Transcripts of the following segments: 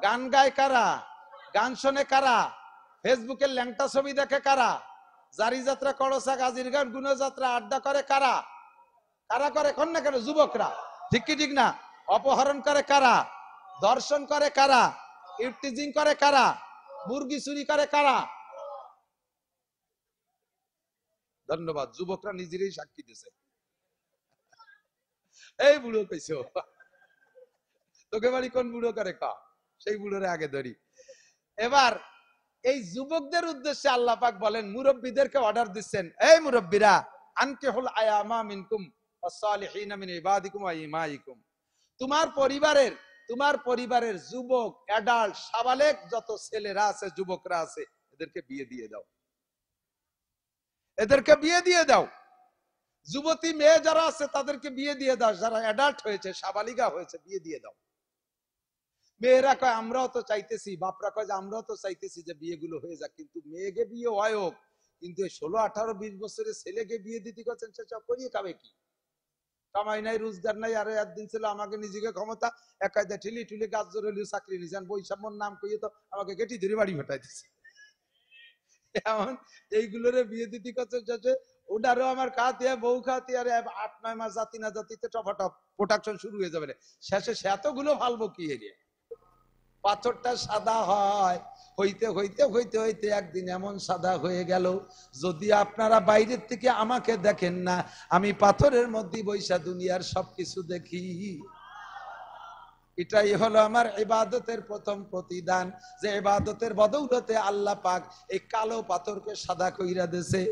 গান গায় কারা, গান শোনে কারা, ফেসবুকে ল্যাংটা ছবি দেখে কারা, জারি যাত্রা, করসা, গাজির গান, গুণযাত্রা, আড্ডা করে কারা? কারা করে? কোন না কেন? যুবকরা। ঠিক কি ঠিক না? অপহরণ করে কারা, ধর্ষণ করে কারা, ইফটিজিং করে কারা, মুরগি চুরি করে কারা? ধন্যবাদ, যুবকরা নিজেরই সাক্ষী দিছে। এই বুড়ো কইছো, তোকে বাড়ি কোন বুড়ো করে কা, সেই বুড়োরে আগে ধরি। এবার এই যুবকদের উদ্দেশ্যে আল্লাহ পাক বলেন, মুরব্বীদেরকে অর্ডার দিচ্ছেন, এই মুরব্বীরা, আনকিহুল আয়ামা মিনকুম ওয়াসসালিহিনা মিন ইবাদিকুম ওয়া ইমাইকুম, তোমার পরিবারের যুবক, অ্যাডাল্ট, সাবালেক যত ছেলেরা আছে, যুবকরা আছে, এদেরকে বিয়ে দিয়ে দাও, এদেরকে বিয়ে দিয়ে দাও। যুবতী মেয়ে যারা আছে তাদেরকে বিয়ে দিয়ে দাও, যারা অ্যাডাল্ট হয়েছে, সাবালিকা হয়েছে, বিয়ে দিয়ে দাও। মেয়েরা কয় আমরাও তো চাইতেছি, বাপরা কয় যে আমরাও তো চাইতেছি যে বিয়েগুলো হয়ে যাক, কিন্তু মেয়েকে বিয়ে হয় হোক, কিন্তু 16, 18, 20 বছরের ছেলেকে বিয়ে দিতে করছেন, সে সব করিয়ে খাবে কি? কামাই নাই, রোজগার নাই, আর একদিন ছিল আমাকে নিজেকে ক্ষমতা একাইদা ঠেলি ঠুলি গাছ জোর হলেও চাকরি নিয়েছেন, বৈষম্যর নাম কইয়ে তো আমাকে গেটি ধরে বাড়ি ফাটাইতেছে। এমন এইগুলোরে বিয়ে দিতে করছে, ওটারও আমার খাতে বউ খাতে, আর 8-9 মাস জাতি না জাতিতে টপাটপ প্রোডাকশন শুরু হয়ে যাবে, শেষে সে এতগুলো ফালবো কি এরিয়া? পাথরটা সাদা হয়, হইতে হইতে হইতে হইতে একদিন এমন সাদা হয়ে গেল, যদি আপনারা বাইরের থেকে আমাকে দেখেন না, আমি পাথরের মধ্যে বৈশা দুনিয়ার সবকিছু দেখি। এটাই হলো আমার ইবাদতের প্রথম প্রতিদান, যে ইবাদতের বদৌলতে আল্লাহ পাক এই কালো পাথরকে সাদা কইরা দিয়েছে।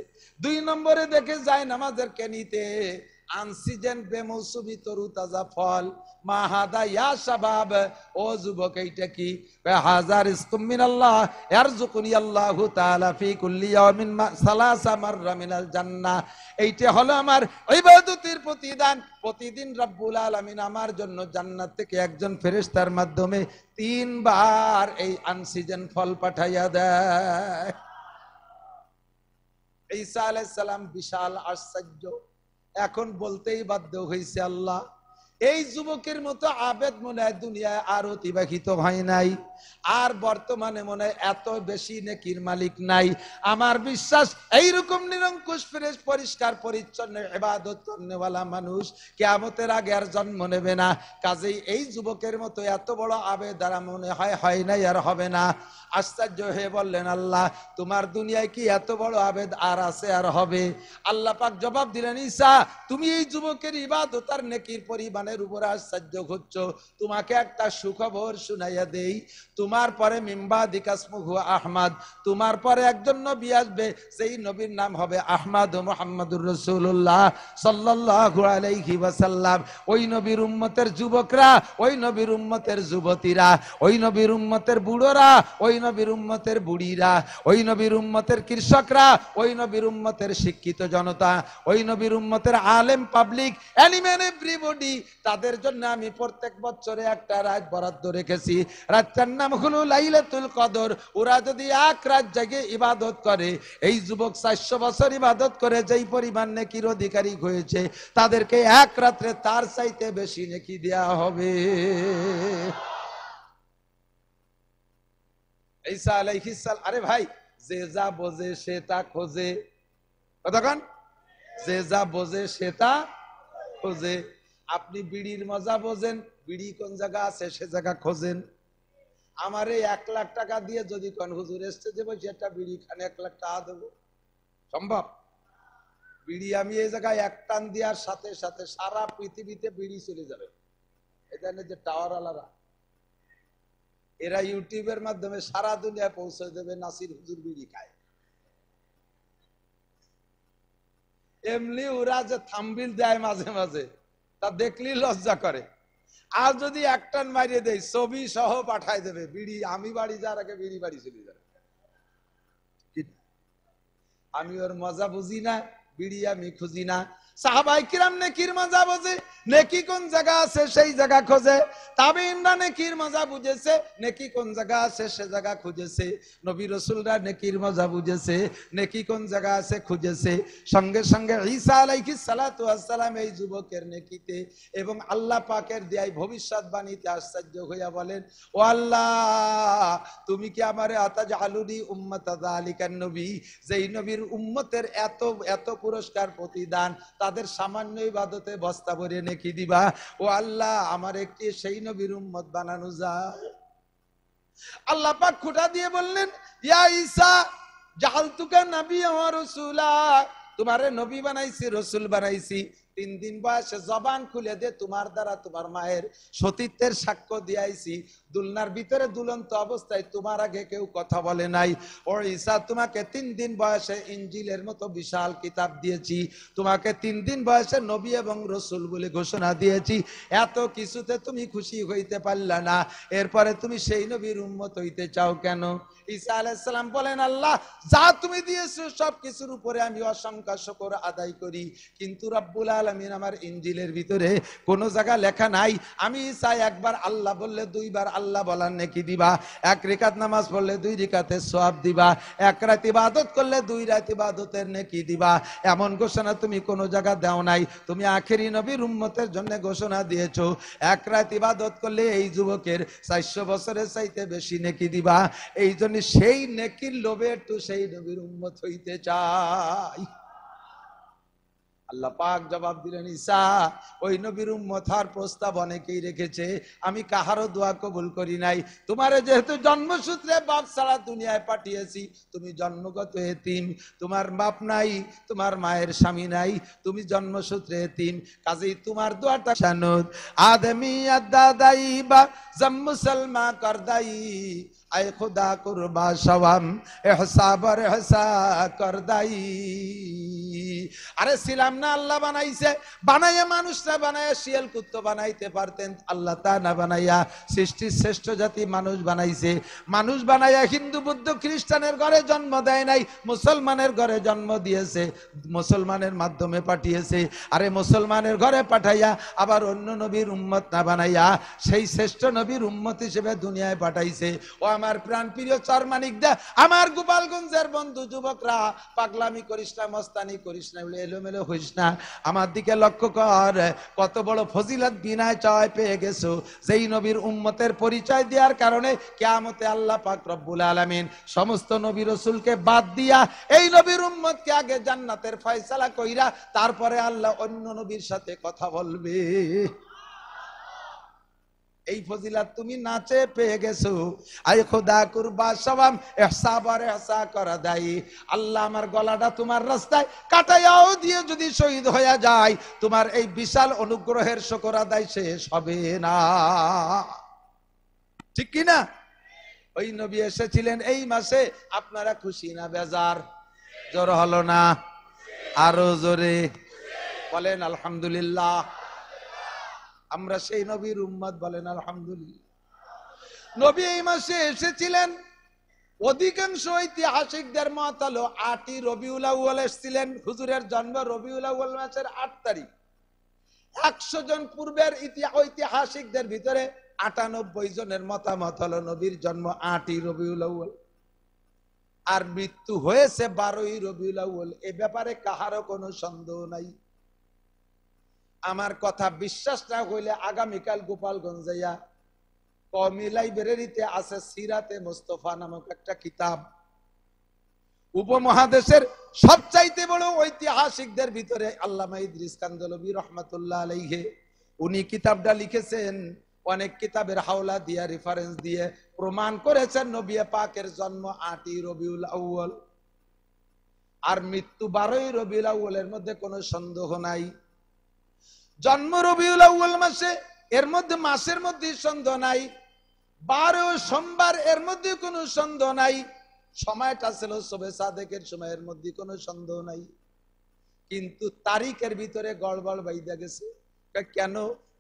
2 নম্বরে দেখে যায় নামাজের কেনিতে আনসিজন, বেমৌসুমি তরু তাজা ফল, মাহাদা ইয়া শাবাব, ও যুবক এইটা কি? হাজার রিজকুম মিনাল্লাহ ইয়ারযুকুনি আল্লাহু তাআলা ফি কুল্লি ইয়াউমিন সালাসা মাররা মিনাল জান্নাহ। এইটা হলো আমার ইবাদতের প্রতিদান। প্রতিদিন রব্বুল আলামিন আমার জন্য জান্নাত থেকে একজন ফেরেশতার মাধ্যমে 3 বার এই আনসিজন ফল পাঠাইয়া দেয়। ঈসা আলাইহিস সালাম বিশাল আশ্চর্য, এখন বলতেই বাধ্য হয়েছে, আল্লাহ, এই যুবকের মতো আবেদ মনে হয় দুনিয়ায় আর অতিবাহিত হয় নাই, আর বর্তমানে মনে হয় এত বেশি নেকির মালিক নাই। আমার বিশ্বাস এইরকম নিরঙ্কুশ ফ্রেশ পরিষ্কার পরিচ্ছন্ন ইবাদত করনেওয়ালা মানুষ কিয়ামতের আগে আর জন্ম নেবে না। কাজেই এই যুবকের মতো এত বড় আবেদ আর মনে হয় নাই আর হবে না। আশ্চর্য হয়ে বললেন, আল্লাহ, তোমার দুনিয়ায় কি এত বড় আবেদ আর আছে আর হবে? আল্লাহ পাক জবাব দিলেন, ঈসা, তুমি এই যুবকের ইবাদত আর নেকির পরিমাণের উপর আশ্চর্য হচ্ছ, তোমাকে একটা সুখবর শুনাইয়া দেই। তোমার পরে মিম্বাদি কাসমুহু আহমদ, তোমার পরে একজন নবী আসবে, সেই নবীর নাম হবে আহমদ মুহাম্মদুর রাসূলুল্লাহ সাল্লাল্লাহু আলাইহি ওয়াসাল্লাম। ওই নবীর উম্মতের যুবকরা, ওই নবীর উম্মতের যুবতীরা, ওই নবীর উম্মতের বুড়োরা, ওই নবীর উম্মতের বুড়িরা, ওই নবীর উম্মতের কৃষকরা, ওই নবীর উম্মতের শিক্ষিত জনতা, ওই নবীর উম্মতের আলেম পাবলিক, এনিম্যান এভরিবডি, তাদের জন্য আমি প্রত্যেক বছরে একটা রাত বরাদ্দ রেখেছি। রাতটার নাম হলো লাইলাতুল কদর। ওরা যদি এক রাত জেগে ইবাদত করে, এই যুবক 400 বছর ইবাদত করে যেই পরিমাণ নেকির অধিকারী হয়েছে, তাদেরকে এক রাত্রে তার চাইতে বেশি নেকি দেয়া হবে। ঈসা আলাইহিস সালাম, আরে ভাই, যে যা বোঝে সে তা খোঁজে, কতক্ষণ? যে যা বোঝে সে তা খোঁজে। আপনি বিড়ির মজা বোঝেন, বিড়ি কোন জায়গা আছে সে জায়গা খোঁজেন। আমার এই 1 লাখ টাকা দিয়ে যদি কোন হুজুর স্টেজে বসে একটা বিড়ি খানে 1 লাখ টাকা দেবো, সম্ভব? বিড়ি আমি এই জায়গায় এক টান দেওয়ার সাথে সাথে সারা পৃথিবীতে বিড়ি চলে যাবে। এখানে যে টাওয়ার আলারা, এরা ইউটিউবের মাধ্যমে সারা দুনিয়ায় পৌঁছে দেবে নাসির হুজুর বিড়ি খায়। এমনি ওরা যে থাম্বনেইল দেয় মাঝে মাঝে, তা দেখলেই লজ্জা করে। আর যদি এক টান মারিয়ে দেয়, ছবি সহ পাঠায় দেবে, বিড়ি আমি বাড়ি যাওয়ার আগে বিড়ি বাড়ি চলে যাবে। আমি ওর মজা বুঝি না, বিড়ি আমি খুঁজি না। সাহাবায়ে কিরাম নেকির মজা বোঝে, নেকি কোন জায়গা আছে সেই জায়গা খোঁজে। তাবেঈনরা নেকির মজা বুঝেছে, নেকি কোন জায়গা আছে সে জায়গা খুঁজেছে। নবী রাসূলরা নেকির মজা বুঝেছে, নেকি কোন জায়গা আছে খুঁজেছে। সঙ্গে সঙ্গে ঈসা আলাইহিস সালাতু ওয়াস সালাম এই যুবকের নেকিতে এবং আল্লাহ পাকের দেয়াই ভবিষ্যৎবাণীতে আশ্চর্য হইয়া বলেন, ও আল্লাহ, তুমি কি আমারে আতাজআলুনি উম্মাতা যালিকান নবী, যেই নবীর উম্মতের এত এত পুরস্কার প্রতিদান, তাদের সামান্য ইবাদতে বস্তা ভরে নেকি দিবা। ও আল্লাহ, আমার একটি সেই নবীর উম্মত বানানো যায়। আল্লাহ পাক খুঁটা দিয়ে বললেন, ইয়া ঈসা জাআলতুকা নাবিয়্যান ওয়া রাসূলা, তোমারে নবী বানাইছি, রাসূল বানাইছি। 3 দিন বয়সে জবান খুলে দে, তোমার দ্বারা তোমার মায়ের সতীত্বের সাক্ষ্য দিয়াইছি। দুলনার ভিতরে দুলন্ত অবস্থায় তোমার আগে কেউ কথা বলে নাই। ও ঈসা, তোমাকে 3 দিন বয়সে ইনজিলের মতো বিশাল কিতাব দিয়েছি, তোমাকে 3 দিন বয়সে নবী এবং রাসূল বলে ঘোষণা দিয়েছি। এত কিছুতে তুমি খুশি হইতে পারলা না, এরপরে তুমি সেই নবীর উম্মত হইতে চাও কেন? ঈসা আলাইহিস সালাম বলেন, আল্লাহ, যা তুমি দিয়েছো সব কিছুর উপরে আমি অসংখ্য শুকর আদায় করি, কিন্তু রব্বুল আলামিন আমার ইনজিলের ভিতরে কোন জায়গা লেখা নাই আমি ঈসা একবার আল্লাহ বললে 2 বার আল্লাহ বলার নেকি দিবা, 1 রাকাত নামাজ পড়লে 2 রাকাতের সওয়াব দিবা, 1 রাত ইবাদত করলে 2 রাত ইবাদতের নেকি দিবা। এমন ঘোষণা তুমি কোন জায়গা দাও নাই। তুমি আখেরি নবীর উম্মতের জন্য ঘোষণা দিয়েছো 1 রাত ইবাদত করলে এই যুবকের 400 বছরের চাইতে বেশি নেকি দিবা। এই জন্য সেই নেকির লোভে একটু সেই নবীর উম্মত হইতে চাই। আল্লাহ পাক জবাব দিলেন, ঈসা, ওই নবীর উম্মত হওয়ার প্রস্তাব অনেকেই রেখেছে, আমি কাহারও দোয়া কবুল করি নাই। তোমারে যেহেতু জন্মসূত্রে বাপ ছাড়া দুনিয়ায় পাঠিয়েছি, তুমি জন্মগত এতিম, তোমার বাপ নাই, তোমার মায়ের স্বামী নাই, তুমি জন্মসূত্রে এতিম, কাজেই তোমার দোয়াটা শানুদ আদমি আদাদাই বা মুসলমান করদাই, আয় খুদা কুরবা সওয়াম ইহসাবর ইহসা করদাই। আরে ছিলাম না, আল্লাহ বানাইছে, বানাইয়া মানুষরা বানাইয়া শিয়াল কুত্তো বানাইতে পারতেন, আল্লাহ তা না বানাইয়া সৃষ্টির শ্রেষ্ঠ জাতি মানুষ বানাইছে। মানুষ বানাইয়া হিন্দু বুদ্ধ খ্রিস্টানের ঘরে জন্ম দেয় নাই, মুসলমানের ঘরে জন্ম দিয়েছে, মুসলমানের মাধ্যমে পাঠিয়েছে। আরে মুসলমানের ঘরে পাঠাইয়া আবার অন্য নবীর উম্মত না বানাইয়া সেই শ্রেষ্ঠ নবীর উম্মত হিসেবে দুনিয়ায় পাঠাইছে। ও আমার প্রাণ প্রিয় চরমানিকদা, আমার গোপালগঞ্জের বন্ধু যুবকরা, পাগলামি করিস না, মস্তানি করিস না, এলোমেলো হইস না, আমার দিকে লক্ষ্য কর, কত বড় ফজিলত বিনায় চায় পেয়ে গেছো। যেই নবীর উম্মতের পরিচয় দেওয়ার কারণে কিয়ামতে আল্লাহ পাক রব্বুল আলামিন সমস্ত নবী রাসূলকে বাদ দিয়া এই নবীর উম্মতকে আগে জান্নাতের ফয়সালা কইরা তারপরে আল্লাহ অন্য নবীর সাথে কথা বলবে। এই ফজিলত তুমি নাচে পেয়ে গেছো। আয় খোদা কুরবা সওয়াম ইহসাবার ইহসা করা দাই, আল্লাহ আমার গলাটা তোমার রাস্তায় কাটাইয়াও দিয়ে যদি শহীদ হয়ে যায়, তোমার এই বিশাল অনুগ্রহের শুকর আদায় শেষ হবে না। ঠিক কি না? ওই নবী এসেছিলেন এই মাসে, আপনারা খুশি না বেজার? জোর হলো না? আরো জোরে বলেন আলহামদুলিল্লাহ। আমরা সেই নবীর উম্মত, বলেন আলহামদুলিল্লাহ। নবী এই মাসে এসেছিলেন। অধিকাংশ ঐতিহাসিকদের মত হলো 8ই রবিউল আউয়াল এসেছিলেন। হুজুরের জন্ম রবিউল আউয়াল মাসের 8 তারিখ। 100 জন পূর্বের ঐতিহাসিকদের ভিতরে 98 জনের মতামত হলো নবীর জন্ম 8ই রবিউল আউয়াল, আর মৃত্যু হয়েছে 12ই রবিউল আউয়াল। এ ব্যাপারে কাহারও কোনো সন্দেহ নাই। আমার কথা বিশ্বাস না হইলে আগামীকাল গোপালগঞ্জ যাইয়া কওমি লাইব্রেরিতে আছে সিরাতে মুস্তাফা নামক একটা কিতাব। উপমহাদেশের সবচাইতে বড় ঐতিহাসিকদের ভিতরে আল্লামা ইদ্রিস কান্দলবী রহমাতুল্লাহ আলাইহি, উনি কিতাবটা লিখেছেন। অনেক কিতাবের হাওলা দিয়ে রেফারেন্স দিয়ে প্রমাণ করেছেন নবী পাকের জন্ম 8ই রবিউল আউয়াল আর মৃত্যু 12ই রবিউল আউয়ালের মধ্যে কোনো সন্দেহ নাই। জন্ম রবিউল আউয়াল মাসে, এর মধ্যে মাসের মধ্যে সন্দেহ নাই। 12 সোমবার, এর মধ্যে কোনো সন্দেহ নাই। সময়টা ছিল শবে সাদেকের সময়ের মধ্যে কোনো সন্দেহ নাই। কিন্তু তারিখের ভিতরে গড়বড় বাইদা গেছে। কেন?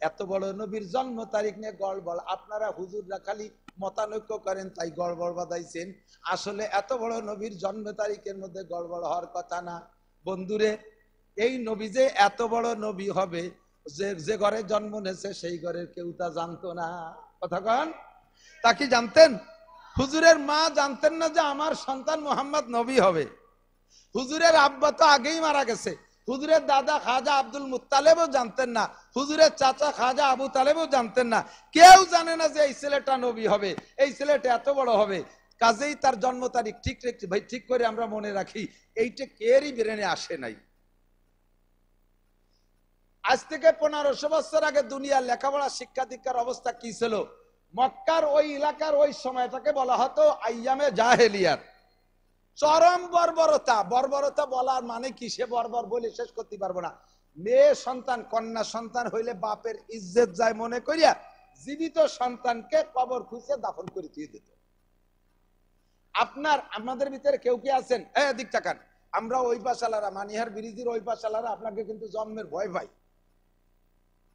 এত বড় নবীর জন্ম তারিখ নিয়ে গড়বড়। আপনারা হুজুররা খালি মতানৈক্য করেন তাই গড়বড় বাঁধাইছেন। আসলে এত বড় নবীর জন্ম তারিখের মধ্যে গড়বড় হওয়ার কথা না। বন্ধুরে, এই নবী যে এত বড় নবী হবে, যে যে ঘরে জন্ম নিয়েছে সেই ঘরের কেউ তা জানতো না। কথা কন, তা কি জানতেন? হুজুরের মা জানতেন না যে আমার সন্তান মোহাম্মদ নবী হবে। হুজুরের আব্বা তো আগেই মারা গেছে। হুজুরের দাদা খাজা আব্দুল মুত্তালেবও জানতেন না। হুজুরের চাচা খাজা আবু তালেবও জানতেন না। কেউ জানে না যে এই ছেলেটা নবী হবে, এই ছেলেটা এত বড় হবে। কাজেই তার জন্ম তারিখ ঠিক রেখে ভাই ঠিক করে আমরা মনে রাখি, এইটা কেরই ব্রেনে আসে নাই। আজ থেকে 1500 বছর আগে দুনিয়ার লেখাপড়া শিক্ষা দীক্ষার অবস্থা কি ছিল? মক্কার ওই এলাকার ওই সময়টাকে বলা হতো আইয়ামে জাহেলিয়াত। চরম বর্বরতা। বর্বরতা বলার মানে কি, সে বর্বর বলে শেষ করতে পারবো না। মেয়ে সন্তান, কন্যা সন্তান হইলে বাপের ইজ্জত যায় মনে করিয়া জীবিত সন্তানকে কবর খুঁজে দাফন করে দিয়ে দিত। আমাদের ভিতরে কেউ কি আছেন দিক তাকান, আমরা ওই পাশালারা, মানিহার ব্রিজের ওই পাশালারা আপনাকে কিন্তু জন্মের ভয় পাই।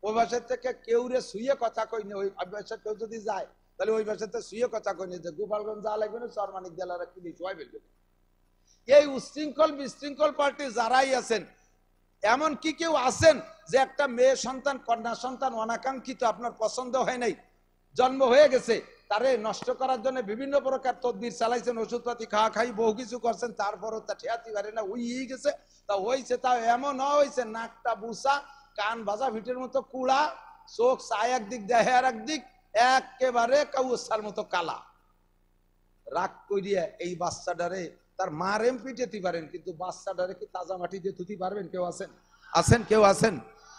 ওই বাসার থেকে কেউ রে শুয়ে কথা কইনি। ওই বাসার কেউ যদি যায় তাহলে ওই বাসাতে শুয়ে কথা কইনি যে গোপালগঞ্জ যা লাগবে না চরমানিক জেলারা কি সবাই বের করবে। এই উশৃঙ্খল বিশৃঙ্খল পার্টি যারাই আছেন, এমন কি কেউ আছেন যে একটা মেয়ে সন্তান, কন্যা সন্তান অনাকাঙ্ক্ষিত আপনার পছন্দ হয় নাই, জন্ম হয়ে গেছে, তারে নষ্ট করার জন্য বিভিন্ন প্রকার তদবির চালাইছেন, ওষুধপাতি খাওয়া খাই বহু কিছু করছেন, তারপরও তা ঠেয়াতে পারে না, ওই গেছে। তা হয়েছে, তা এমন হয়েছে নাকটা বুসা, কান ভাজা ভিটের মতো কুড়া, চোখ চায় একদিক দেহে আর একদিক, একেবারে কাউসার মতো কালা। রাগ করিয়া এই বাচ্চাটারে তার মারেম পিটেতে পারেন, কিন্তু বাচ্চাটারে কি তাজা মাটি দিয়ে ধুতে পারবেন? কেউ আছেন? আছেন? কেউ আছেন?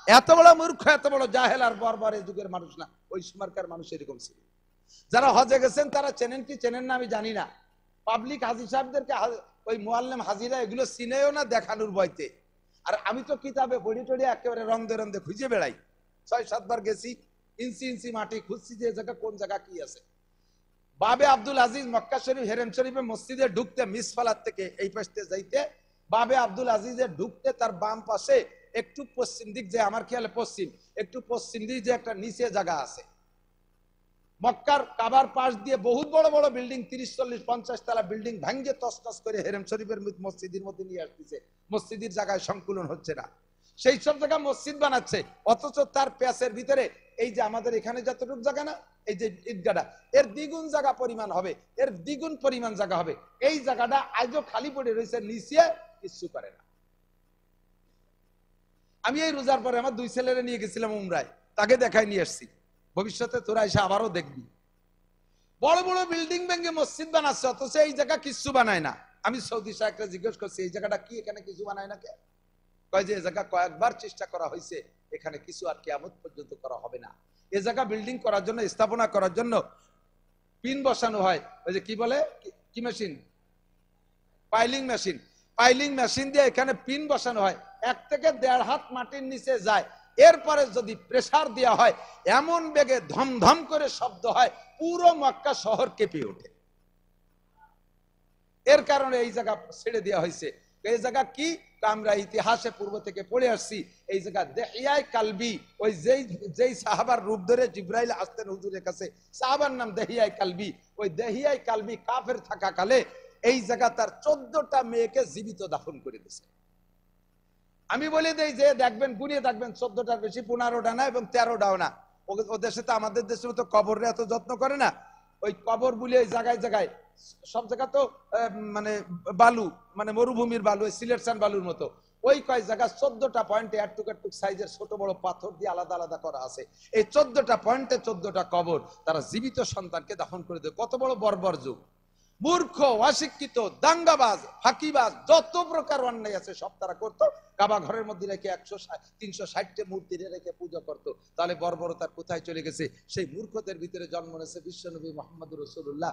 এত বড় মূর্খ, এত বড় জাহেল আর বর্বর এই যুগের মানুষ না, ওই সময়কার মানুষ এরকম ছিল। যারা হজে গেছেন তারা চেনেন কি চেনেন না আমি জানি না। পাবলিক হাজি সাহেবদেরকে ওই মুআল্লিম হাজিরা এগুলো চিনেও না দেখানোর ভয়তে। আর আমি তো কিতাবে পড়ি টড়ি একেবারে রন্দে রন্দে খুঁজে বেড়াই। 6-7 বার গেছি, ইঞ্চি ইঞ্চি মাটি খুঁজছি যে জায়গা কোন জায়গা কি আছে। বাবে আব্দুল আজিজ মক্কা শরীফ হেরেম শরীফে মসজিদে ঢুকতে মিসফালাত থেকে এই পাশে যাইতে, বাবে আব্দুল আজিজে ঢুকতে তার বাম পাশে একটু পশ্চিম দিক, যে আমার খেয়ালে পশ্চিম, একটু পশ্চিম দিক যে একটা নিচে জায়গা আছে। মক্কার কাবার পাশ দিয়ে বহুত বড় বড় বিল্ডিং, 30-40-50 তলা বিল্ডিং ভাঙ্গে তছনছ করে হেরেম শরীফের মসজিদের মধ্যে নিয়ে আসতেছে। মসজিদের জায়গায় সংকুলন হচ্ছে না, সেই সব জায়গা মসজিদ বানাচ্ছে। অথচ তার প্যাসের ভিতরে এই যে আমাদের এখানে যতটুকু জায়গা না, এই যে ঈদগাটা, এর দ্বিগুণ জায়গা পরিমাণ হবে, এর দ্বিগুণ পরিমাণ জায়গা হবে। এই জায়গাটা আজও খালি পড়ে রয়েছে, নিচে কিছু করে না। আমি এই রোজার পরে আমার 2 ছেলেরে নিয়ে গেছিলাম উমরায়, তাকে দেখাই নিয়ে আসছি। ভবিষ্যতে তোরা এসে আবারও দেখবি বড় বড় বিল্ডিং ভেঙে মসজিদ বানাচ্ছে, অথচ এই জায়গা কিছু বানায় না। আমি সৌদি সাহেবকে জিজ্ঞেস করছি এই জায়গাটা কি, এখানে কিছু বানায় না কে? কয় যে এই জায়গা কয়েকবার চেষ্টা করা হয়েছে, এখানে কিছু আর কিয়ামত পর্যন্ত করা হবে না। এই জায়গা বিল্ডিং করার জন্য, স্থাপনা করার জন্য পিন বসানো হয়, ওই যে কি বলে, কি machine, piling machine. Piling machine দিয়ে এখানে পিন বসানো হয়, 1 থেকে 1.5 হাত মাটির নিচে যায়। এরপরে যদি প্রেসার দেওয়া হয়, এমন বেগে ধমধম করে শব্দ হয়, পুরো মক্কা শহর কেঁপে ওঠে। এর কারণে এই জায়গা ছেড়ে দেওয়া হয়েছে। এই জায়গা কি, আমরা ইতিহাসে পূর্ব থেকে পড়ে আসছি। এই জায়গা দেহিয়ায় কালবি, ওই যেই সাহাবার রূপ ধরে জিব্রাইল আসতেন হুজুরের কাছে, সাহাবার নাম দেহিয়ায় কালবি। ওই দেহিয়ায় কালবি কাফের থাকা কালে এই জায়গা তার 14টা মেয়েকে জীবিত দাফন করে দিয়েছে। আমি বলে দেই যে দেখবেন, গুনিয়ে দেখবেন 14টার বেশি, 15টা না এবং 13টাও না। ও দেশে তো আমাদের দেশের মতো কবরে এত যত্ন করে না। ওই কবর বলে জায়গায় জায়গায়, সব জায়গা তো মানে বালু, মানে মরুভূমির বালু, সিলেকশন বালুর মতো। ওই কয় জায়গা 14টা পয়েন্টে একটুক সাইজের ছোট বড় পাথর দিয়ে আলাদা আলাদা করা আছে। এই 14টা পয়েন্টে 14টা কবর, তারা জীবিত সন্তানকে দাফন করে দেয়। কত বড় বর্বর যুগ! মূর্খ, অশিক্ষিত, দাঙ্গাবাজ, ফাঁকিবাজ, যত প্রকার অন্যায় আছে সব তারা করতো। কাবা ঘরের মধ্যে রেখে 360টা মূর্তি রেখে পূজা করতো। তাহলে বর্বরতা কোথায় চলে গেছে? সেই মূর্খদের ভিতরে জন্ম নিয়েছে বিশ্বনবী মুহাম্মদুর রাসূলুল্লাহ।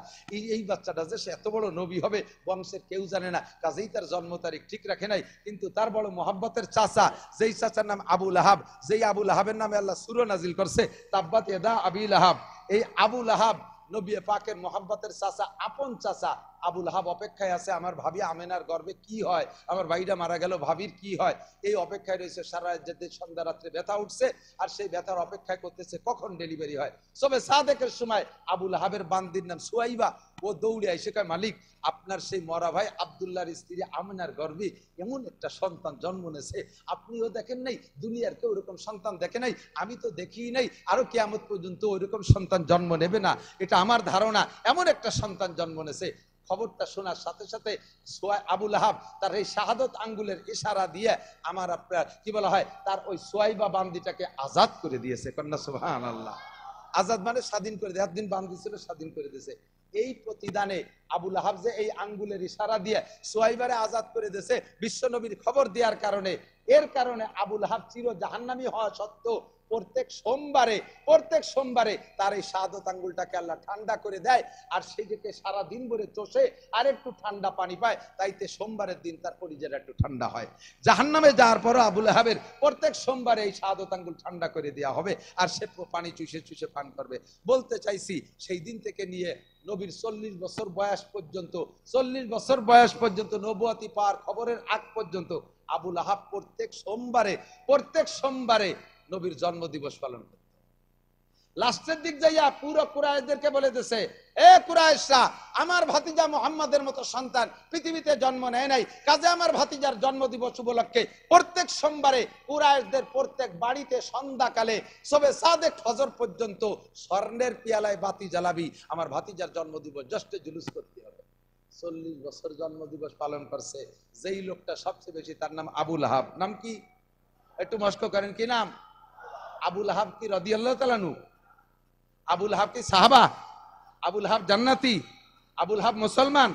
এই বাচ্চাটা যে সে এত বড় নবী হবে বংশের কেউ জানে না, কাজেই তার জন্ম তারিখ ঠিক রাখে নাই। কিন্তু তার বড় মহব্বতের চাচা, যেই চাচার নাম আবু লাহাব, যেই আবু লাহাবের নামে আল্লাহ সূরা নাজিল করছে তাব্বাত ইয়াদা আবি লাহাব। এই আবু লাহাব নবী পাকের মহব্বতের চাচা, আপন চাচা। আবুল আহাব অপেক্ষায় আছে আমার ভাবি আমেনার গর্ভে কি হয়, আমার ভাইটা মারা গেল ভাবির কি হয়, এই অপেক্ষায় রয়েছে। সারা রাজ্যে সন্ধ্যা রাত্রে ব্যথা উঠছে আর সেই ব্যথার অপেক্ষায় করতেছে কখন ডেলিভারি হয়। সবে সাদেকের সময় আবুল আহাবের বান্দির নাম সুয়াইবা, ও দৌড়ে এসে কয় মালিক আপনার সেই মরা ভাই আব্দুল্লাহর স্ত্রী আমেনার গর্ভে এমন একটা সন্তান জন্ম নেছে, আপনিও দেখেন নাই, দুনিয়ার কেউ ওরকম সন্তান দেখে নাই, আমি তো দেখি নাই, আরো কিয়ামত পর্যন্ত ওইরকম সন্তান জন্ম নেবে না, এটা আমার ধারণা, এমন একটা সন্তান জন্ম নেছে। খবরটা শোনার সাথে সাথে আবুল আহাব তার এই শাহাদত আঙ্গুলের ইশারা দিয়ে আমার আপনার কি বলা হয় তার ওই সোয়াইবা বান্দিটাকে আজাদ করে দিয়েছে। কন্যা সুবহানাল্লাহ। আজাদ মানে স্বাধীন করে দেয়, একদিন বান্দি ছিল স্বাধীন করে দিয়েছে। এই প্রতিদানে আবুল আহাব যে এই আঙ্গুলের ইশারা দিয়ে সোয়াইবারে আজাদ করে দিয়েছে বিশ্ব নবীর খবর দেওয়ার কারণে, এর কারণে আবুল আহাব চির জাহান্নামী হওয়া সত্ত্বেও প্রত্যেক সোমবারে তার এই শাহাদত আঙ্গুলটাকে আল্লাহ ঠান্ডা করে দেয়, আর সেইটাকে সারা দিন ভরে চষে আর একটু ঠান্ডা পানি পায়, তাইতে সোমবারের দিন তার কলিজাটা একটু ঠান্ডা হয়। জাহান্নামে যাওয়ার পরও আবুল আহাবের প্রত্যেক সোমবারে এই শাহাদত আঙ্গুল ঠান্ডা করে দেওয়া হবে, আর সে পানি চুষে চুষে পান করবে। বলতে চাইছি সেই দিন থেকে নিয়ে নবীর 40 বছর বয়স পর্যন্ত নবুয়তি পাওয়ার খবরের আগ পর্যন্ত আবুল আহাব প্রত্যেক সোমবারে নবীর জন্মদিবস পালন করত। লাস্টের দিক যাইয়া পুরো কুরাইশদেরকে বলে দিয়েছে, এ কুরাইশরা, আমার ভাতিজা মুহাম্মাদের মতো সন্তান পৃথিবীতে জন্ম নেয় নাই, কাজে আমার ভাতিজার জন্মদিবস উপলক্ষে প্রত্যেক সোমবারে কুরাইশদের প্রত্যেক বাড়িতে সন্ধ্যাকালে সবে সাদেক ফজর পর্যন্ত স্বর্ণের পিয়ালায় বাতি জ্বালাবি, আমার ভাতিজার জন্মদিবস জষ্টে জুলুস করতে হবে। 40 বছর জন্মদিবস পালন করছে যেই লোকটা সবচেয়ে বেশি, তার নাম আবুল আহাব। নাম কি? একটু মস্ক করেন, কি নাম? আবুল আহাব কি রাদিয়াল্লাহু তাআলা আনহু? আবুল আহাব কি সাহাবা? আবুল আহাব জান্নাতি? আবুল আহাব মুসলমান?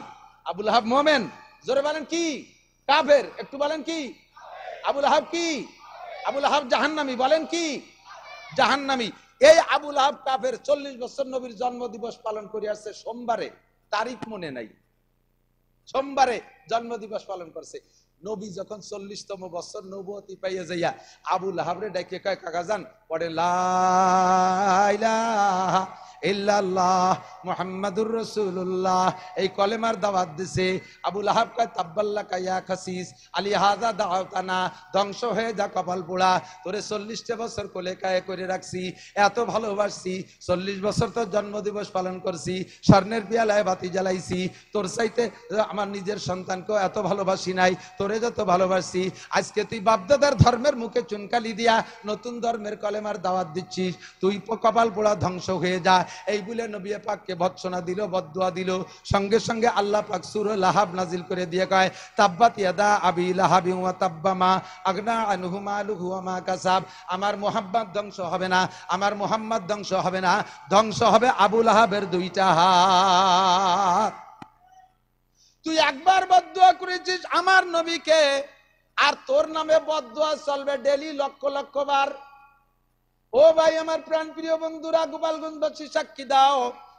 আবুল আহাব মুমিন? জোরে বলেন কি? কাফের? একটু বলেন কি? আবুল আহাব কি? আবুল আহাব জাহান্নামী? বলেন কি? জাহান্নামী। এই আবুল আহাব কাফের 40 বছর নবীর জন্মদিবস পালন করে আসছে সোমবারে, তারিখ মনে নাই, সোমবারে জন্মদিবস পালন করছে। নবী যখন 40তম বছর নবুয়তি পাইয়া যাইয়া আবুল আহাবরে ডাকে কয় কাকা যান পড়ে লা ইলাহা ইল্লাল্লাহ মুহাম্মাদুর রাসূলুল্লাহ, এই কলেমার দাওয়াত দিছে। আবুল আহাব কয় তাব্বাল্লাকা ইয়া খাসিস আলী হাযা দাওতানা, ধ্বংস হয়ে যা কপাল পোড়া, তোরে 40টা বছর কোলে কায়ে করে রাখছি, এত ভালোবাসছি, 40 বছর তোর জন্মদিবস পালন করছি, স্বর্ণের পিয়ালায় বাতি জ্বালাইছি, তোর চাইতে আমার নিজের সন্তানকেও এত ভালোবাসি নাই, তোরে যত ভালোবাসি, আজকে তুই বাপদাদার ধর্মের মুখে চুনকালি দিয়া নতুন ধর্মের কলেমার দাওয়াত দিচ্ছিস, তুই কপাল পোড়া, ধ্বংস হয়ে যা। এই বলে নবী পাককে ভৎসনা দিল, বদদুয়া দিল। সঙ্গে সঙ্গে আল্লাহ পাক সূরা লাহাব নাজিল করে দিয়ে কয় তাব্বাত ইয়াদা আবি লাহাবি ওয়া তাব্বা মা আগনা আনহু মালুহু ওয়া মা কাসাব। আমার মুহাম্মদ ধ্বংস হবে না, আমার মুহাম্মদ ধ্বংস হবে না, ধ্বংস হবে আবু লাহাবের দুইটা হাত। তুই একবার বদদুয়া করেছিস আমার নবীকে, আর তোর নামে বদদুয়া চলবে ডেলি লক্ষ লক্ষ বার। ও ভাই আমার প্রাণ প্রিয় বন্ধুরা, গোপালগঞ্জবাসী সাক্ষী দাও,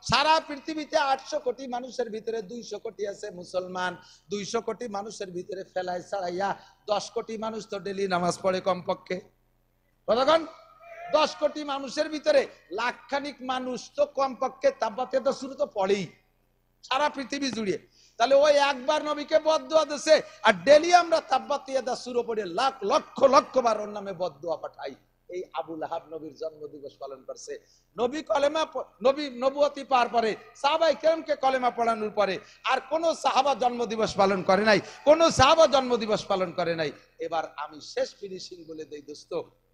সারা পৃথিবীতে 800 কোটি মানুষের ভিতরে 200 কোটি আছে মুসলমান, 200 কোটি মানুষের ভিতরে ফেলায় ছাড়াইয়া 10 কোটি মানুষ তো ডেলি নামাজ পড়ে কমপক্ষে। কতক্ষণ? 10 কোটি মানুষের ভিতরে লাখখানিক মানুষ তো কমপক্ষে তাব্বাতে তো শুরু তো পড়েই সারা পৃথিবী জুড়ে। তাহলে ওই একবার নবীকে বদদুয়া দিয়েছে, আর ডেলি আমরা তাব্বাতে ইয়াদা সূরা পড়ে লাখ লক্ষ লক্ষ বার ওর নামে বদদুয়া পাঠাই। এই আবুল আহাব নবীর জন্মদিবস পালন করছে। নবী কলেমা, নবী নবুয়তি পাওয়ার পরে সাহাবায়ে কেরামকে কলেমা পড়ানোর পরে আর কোন সাহাবা জন্মদিবস পালন করে নাই, কোন সাহাবা জন্মদিবস পালন করে নাই। এবার আমি শেষ ফিনিশিং বলে দেই দোস্ত,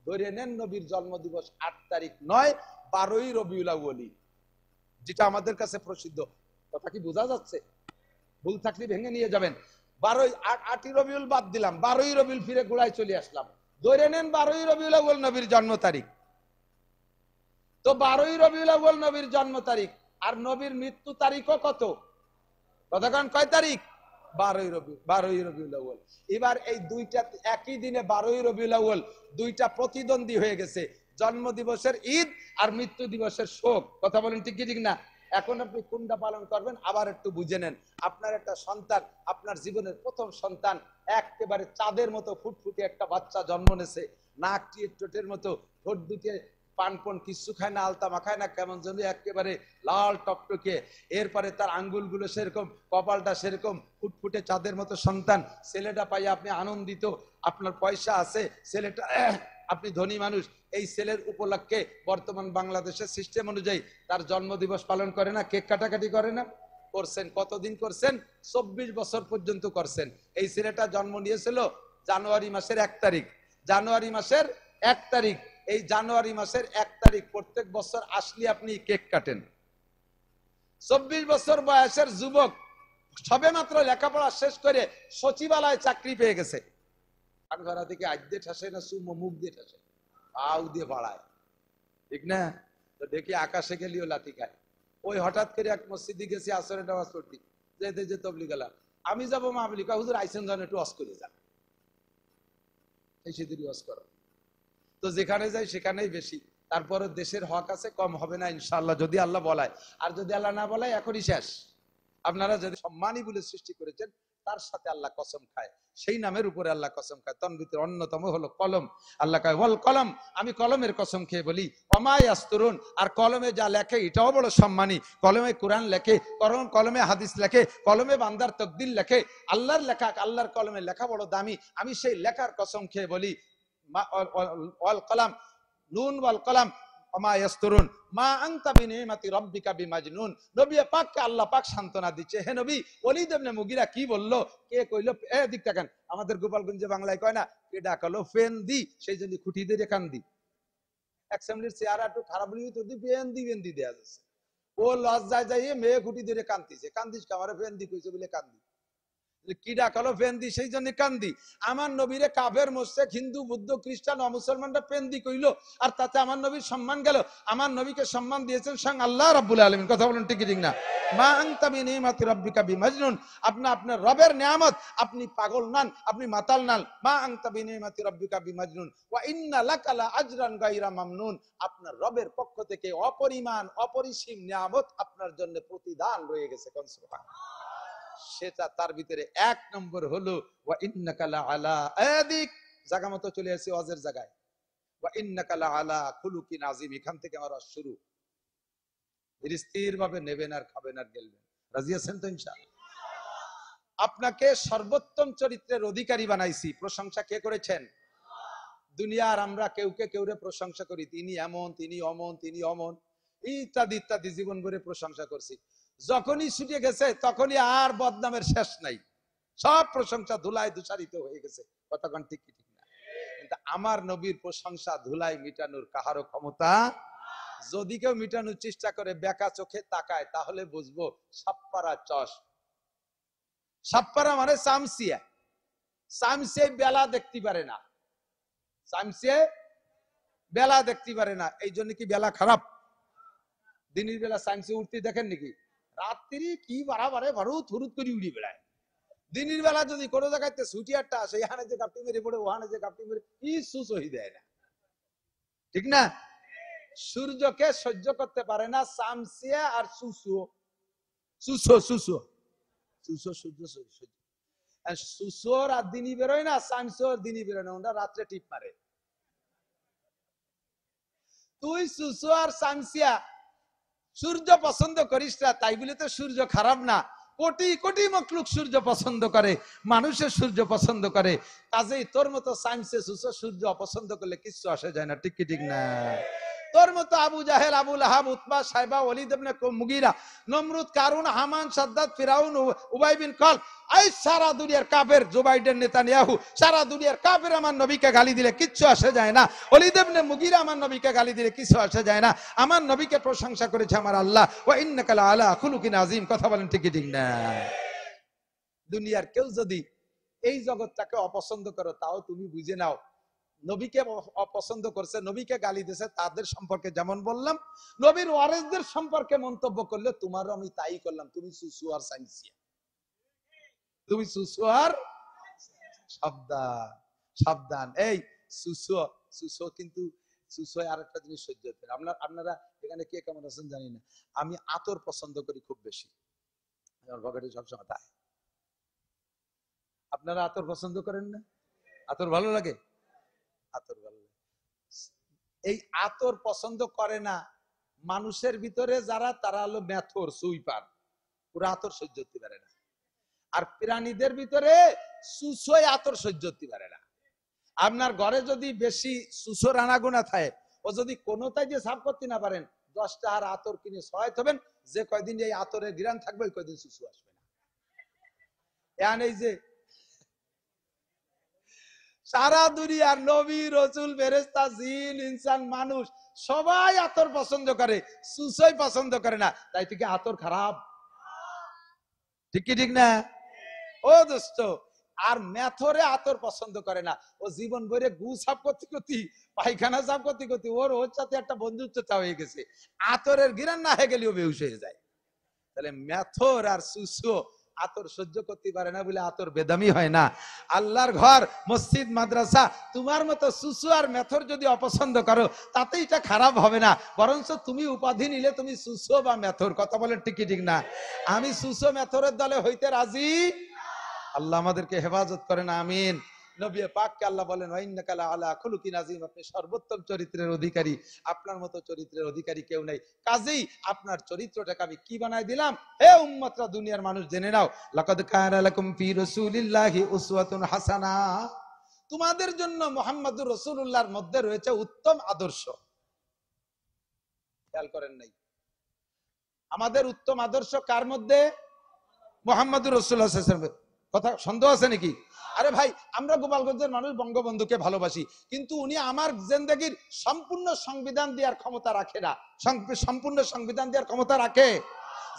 ধরে নেন নবীর জন্মদিবস 8 তারিখ নয়, 12ই রবিউল আউয়াল, যেটা আমাদের কাছে প্রসিদ্ধ। কথা কি বোঝা যাচ্ছে? ভুল থাকলে ভেঙে নিয়ে যাবেন। 8ই রবিউল বাদ দিলাম, 12ই রবিউল ফিরে গোড়ায় চলে আসলাম। ধরে নেন 12ই রবিউল আউয়াল নবীর জন্ম তারিখ। তো 12ই রবিউল আউয়াল নবীর জন্ম তারিখ, আর নবীর মৃত্যু তারিখও কত? কতক্ষণ? কয় তারিখ? 12ই রবিউল আউয়াল। এবার এই দুইটা একই দিনে 12ই রবিউল আউয়াল দুইটা প্রতিদ্বন্দ্বী হয়ে গেছে, জন্ম দিবসের ঈদ আর মৃত্যু দিবসের শোক। কথা বলেন ঠিক কি ঠিক না? এখন আপনি কোনটা পালন করবেন আবার একটু বুঝে নেন। আপনার একটা সন্তান, আপনার জীবনের প্রথম সন্তান, একেবারে চাঁদের মতো ফুটফুটে একটা বাচ্চা জন্ম নেছে, নাক টিয়ের ঠোঁটের মতো, ঠোঁট দুটি পানপন কিচ্ছু খায় না, আলতামা খায় না, কেমন যেন একেবারে লাল টকটকে। এরপরে তার আঙ্গুলগুলো সেরকম, কপালটা সেরকম, ফুটফুটে চাঁদের মতো সন্তান। ছেলেটা পাই আপনি আনন্দিত, আপনার পয়সা আছে, ছেলেটা আপনি ধনী মানুষ। এই ছেলের উপলক্ষে বর্তমান বাংলাদেশের সিস্টেম অনুযায়ী তার জন্মদিবস পালন করে না, কেক কাটাকাটি করে না? করছেন। কতদিন করছেন? 24 বছর পর্যন্ত করছেন। এই ছেলেটা জন্ম নিয়েছিল জানুয়ারি মাসের 1 তারিখ। জানুয়ারি মাসের 1 তারিখ। এই জানুয়ারি মাসের 1 তারিখ প্রত্যেক বছর আসলে আপনি কেক কাটেন। 24 বছর বয়সের যুবক, সবে মাত্র লেখাপড়া শেষ করে সচিবালয়ে চাকরি পেয়ে গেছে। ঘরা থেকে আজ দিয়ে ঠাসে না সুমো মুখ দিয়ে ঠাসে, পাউ দিয়ে বাড়ায়, ঠিক না? তো দেখি আকাশে গেলিও লাঠি খায়। ওই হঠাৎ করে এক মসজিদে গেছি আসরের নামাজ পড়তে, যেতে যে তবলিগ গেলাম, আমি যাবো মাহফিলে, কয় হুজুর আইসেন যান একটু ওয়াজ করে যান। এই সেদিন ওয়াজ করো। তো যেখানে যাই সেখানেই বেশি। তারপরে দেশের হক আছে, কম হবে না ইনশাআল্লাহ যদি আল্লাহ বলায়। আর যদি আল্লাহ না বলায় এখনই শেষ। আপনারা যদি সম্মানী বলে সৃষ্টি করেছেন, তার সাথে আল্লাহ কসম খায়, সেই নামের উপরে আল্লাহ কসম খায়। তন্মধ্যে অন্যতম হলো কলম। আল্লাহ কয় ওয়াল কলম, আমি কলমের কসম খেয়ে বলি, ওমা ইয়াসতুরুন, আর কলমে যা লেখে এটাও বড় সম্মানী। কলমে কোরআন লেখে, কলমে হাদিস লেখে, কলমে বান্দার তকদির লেখে। আল্লাহর লেখা, আল্লাহর কলমে লেখা বড় দামি। আমি সেই লেখার কসম খেয়ে বলি, ওয়াল কলাম, নুন ওয়াল কলাম ওমা ইয়াসতুরুন মা আনতা বিনিমাতি রাব্বিকা বিমাজনুন। নবী পাককে আল্লাহ পাক সান্তনা দিচ্ছে। হে নবী, ওলীদ ইবনে মুগীরা কি বললো? কে কইলো? দিক তাকান, আমাদের গোপালগঞ্জে বাংলায় কয় না, কে ডাকলো ফেন্দি, সেই জন্য খুঁটি দিয়ে কান্দি। অ্যাসেম্বলির চেহারা একটু খারাপ হলেই তো ফেন্দি দেয়া যাচ্ছে। ও লজ্জায় যাইয়ে মেয়ে খুঁটি দিয়ে কান্দিছে। কান্দিস কামারে ফেন্দি কইছে বলে কান্দি। কি ডাকালো ফেন্দি, সেই জন্য কান্দি। আমার নবীরে কাফের, মুশরিক, হিন্দু, বৌদ্ধ, খ্রিস্টান ও মুসলমানরা ফেন্দি কইলো, আর তাতে আমার নবীর সম্মান গেল। আমার নবীকে সম্মান দিয়েছেন স্বয়ং আল্লাহ রাব্বুল আলামিন। কথা বলেন ঠিক ঠিক না? মা আনতা বিনিমাতি রাব্বিকা বিমাজনুন, আপনার রবের নিয়ামত, আপনি পাগল নান, আপনি মাতাল নান। মা আনতা বিনিমাতি রাব্বিকা বিমাজনুন ওয়া ইন্না লাকা লা আজরান গায়রা মামনুন, আপনার রবের পক্ষ থেকে অপরিমাণ অপরিসীম নিয়ামত আপনার জন্য প্রতিদান রয়ে গেছে। কোন সুবহানাল্লাহ। সেটা তার ভিতরে 1 নম্বর হলো ওয়া ইন্নাকা লা আলা, এদিক জায়গা মতো চলে আসি ওয়াজের জায়গায়। ওয়া ইন্নাকা লা আলা খুলুকিন আযীম, এখান থেকে আমার শুরু। স্থির ভাবে নেবেন আর খাবেন আর গেলবেন। রাজি আছেন তো ইনশাআল্লাহ? আপনাকে সর্বোত্তম চরিত্রের অধিকারী বানাইছি। প্রশংসা কে করেছেন? দুনিয়ার আমরা কেউকে কেউরে প্রশংসা করি, তিনি এমন, তিনি অমন, তিনি অমন, ইত্যাদি ইত্যাদি জীবন ভরে প্রশংসা করছি। যখনই ছুটে গেছে তখনই আর বদনামের শেষ নাই। সব প্রশংসা ধুলায় ধূসারিত হয়ে গেছে। কতক্ষণ ঠিক কি ঠিক না? কিন্তু আমার নবীর প্রশংসা ধুলায় মিটানোর কাহারও ক্ষমতা। যদি কেউ মিটানোর চেষ্টা করে, বেকা চোখে তাকায়, তাহলে বুঝবো সাপ্পারা চশ। সাপ্পারা মানে চামচিয়া। চামচিয়া বেলা দেখতে পারে না, চামচিয়া বেলা দেখতে পারে না। এই জন্য কি বেলা খারাপ? দিনের বেলা চামচিয়া উঠতে দেখেন নাকি? রাত্রি কি বাড়াবাড়ে ভারুত হুরুত করে উড়ি বেড়ায়। দিনের বেলা যদি কোনো জায়গাতে ছুটিয়ারটা আসে, এখানে যে গাপটি মেরে পড়ে, ওখানে যে গাপটি মেরে, কিছু সহি দেয় না, ঠিক না? সূর্যকে সহ্য করতে পারে না চামচিয়া আর সুসো। সুসো সুসো সুসো সূর্য সহ্য। সুসোর আর দিনই বেরোয় না, চামচিয়ার দিনই বেরোয় না, ওরা রাত্রে টিপ মারে। তুই সুসো আর চামচিয়া সূর্য পছন্দ করিস না, তাই বলে তো সূর্য খারাপ না। কোটি কোটি মখলুক সূর্য পছন্দ করে, মানুষের সূর্য পছন্দ করে। কাজেই তোর মতো সায়েন্সে সূর্য অপছন্দ করলে কিছু আসে যায় না, ঠিক কি ঠিক না? তোর মতো আবু জাহেল, আবু লাহাব, উতবা, সাইবা, ওলীদ ইবনে মুগীরা, নমরুদ, কারুন, হামান, সাদ্দাত, ফিরাউন, উবাই বিন খালদ, এই সারা দুনিয়ার কাফের, জো বাইডেন, নেতানিয়াহু, সারা দুনিয়ার কাফের আমার নবীকে গালি দিলে কিচ্ছু আসে যায় না। ওলীদ ইবনে মুগীরা আমার নবীকে গালি দিলে কিছু আসে যায় না। আমার নবীকে প্রশংসা করেছে আমার আল্লাহ, ওয়া ইন্নাকা লা আলা খুলুকিন আযীম। কথা বলেন ঠিক কি ঠিক না? দুনিয়ার কেউ যদি এই জগৎটাকে অপছন্দ করো, তাও তুমি বুঝে নাও নবীকে অপছন্দ করছে, নবীকে গালি দিয়েছে, তাদের সম্পর্কে যেমন বললাম, নবীর ওয়ারিসদের সম্পর্কে মন্তব্য করলে তোমারও আমি তাই করলাম। তুমি সুসু আর সাইন্সিয়া, তুমি সুসু আর সাবধান সাবধান। এই সুসু সুসু কিন্তু সুসু আর একটা জিনিস সহ্য হতে। আপনারা এখানে কে কেমন আছেন জানি না, আমি আতর পছন্দ করি খুব বেশি। আমার পকেটে সবসময় তাই। আপনারা আতর পছন্দ করেন না? আতর ভালো লাগে? আতর ভালো লাগে। এই আতর পছন্দ করে না মানুষের ভিতরে যারা, তারা হলো মেথর সুইপার, পুরো আতর সহ্য করতে পারে না। আর প্রাণীদের ভিতরে সুসই আতর সহ্য করতে পারে না। আপনার ঘরে যদি বেশি সুসো রানাগুনা থাকে, ও যদি কোনোটাই যে সাফ করতে না পারেন, 10টা আর আতর কিনে সহায় হবেন, যে কয়দিন এই আতরের ঘ্রাণ থাকবে ওই কয়দিন সুসু আসবে না। এই যে সারা দুনিয়ার নবী, রসুল, ফেরেশতা, জিন, ইনসান, মানুষ সবাই আতর পছন্দ করে, সুসই পছন্দ করে না। তাই থেকে আতর খারাপ, ঠিক কি ঠিক না? ও দোস্ত, আর মেথরে আতর পছন্দ করে না। ও জীবন ভরে গু সাফ করতে করতে, পায়খানা সাফ করতে করতে ওর সাথে একটা বন্ধুত্বতা হয়ে গেছে, আতরের ঘ্রাণ না হয়ে গেলেও বেহুশ হয়ে যায়। তাহলে মেথর আর সুসু আতর সহ্য করতে পারে না বলে আতর বেদামি হয় না। আল্লাহর ঘর, মসজিদ, মাদ্রাসা, তোমার মতো সুসু আর মেথর যদি অপছন্দ করো, তাতে এটা খারাপ হবে না, বরঞ্চ তুমি উপাধি নিলে তুমি সুসু বা মেথর। কথা বলেন ঠিক কি ঠিক না? আমি সুসু মেথরের দলে হইতে রাজি। আল্লাহ আমাদেরকে হেফাজত করেন, আমিন। নবী পাককে আল্লাহ বলেন, ওয়াইন্নাকা লাআলা খুলুকিন আযীম, আপনি সর্বোত্তম চরিত্রের অধিকারী, আপনার মতো চরিত্রের অধিকারী কেউ নাই। কাজেই আপনার চরিত্রটাকে আমি কি বানাই দিলাম, হে উম্মতরা, দুনিয়ার মানুষ জেনে নাও, লাকাদ কানা লাকুম ফি রাসূলিল্লাহি উসওয়াতুন হাসানা, তোমাদের জন্য মুহাম্মদুর রাসূলুল্লাহর মধ্যে রয়েছে উত্তম আদর্শ। খেয়াল করেন নাই? আমাদের উত্তম আদর্শ কার মধ্যে? মুহাম্মদুর রাসূলুল্লাহ সাল্লাল্লাহু আলাইহি ওয়াসাল্লাম। কথা সন্দেহ আছে নাকি? আরে ভাই, আমরা গোপালগঞ্জের মানুষ বঙ্গবন্ধুকে ভালোবাসি, কিন্তু উনি আমার জিন্দেগির সম্পূর্ণ সংবিধান দেওয়ার ক্ষমতা রাখে না। সম্পূর্ণ সংবিধান দেওয়ার ক্ষমতা রাখে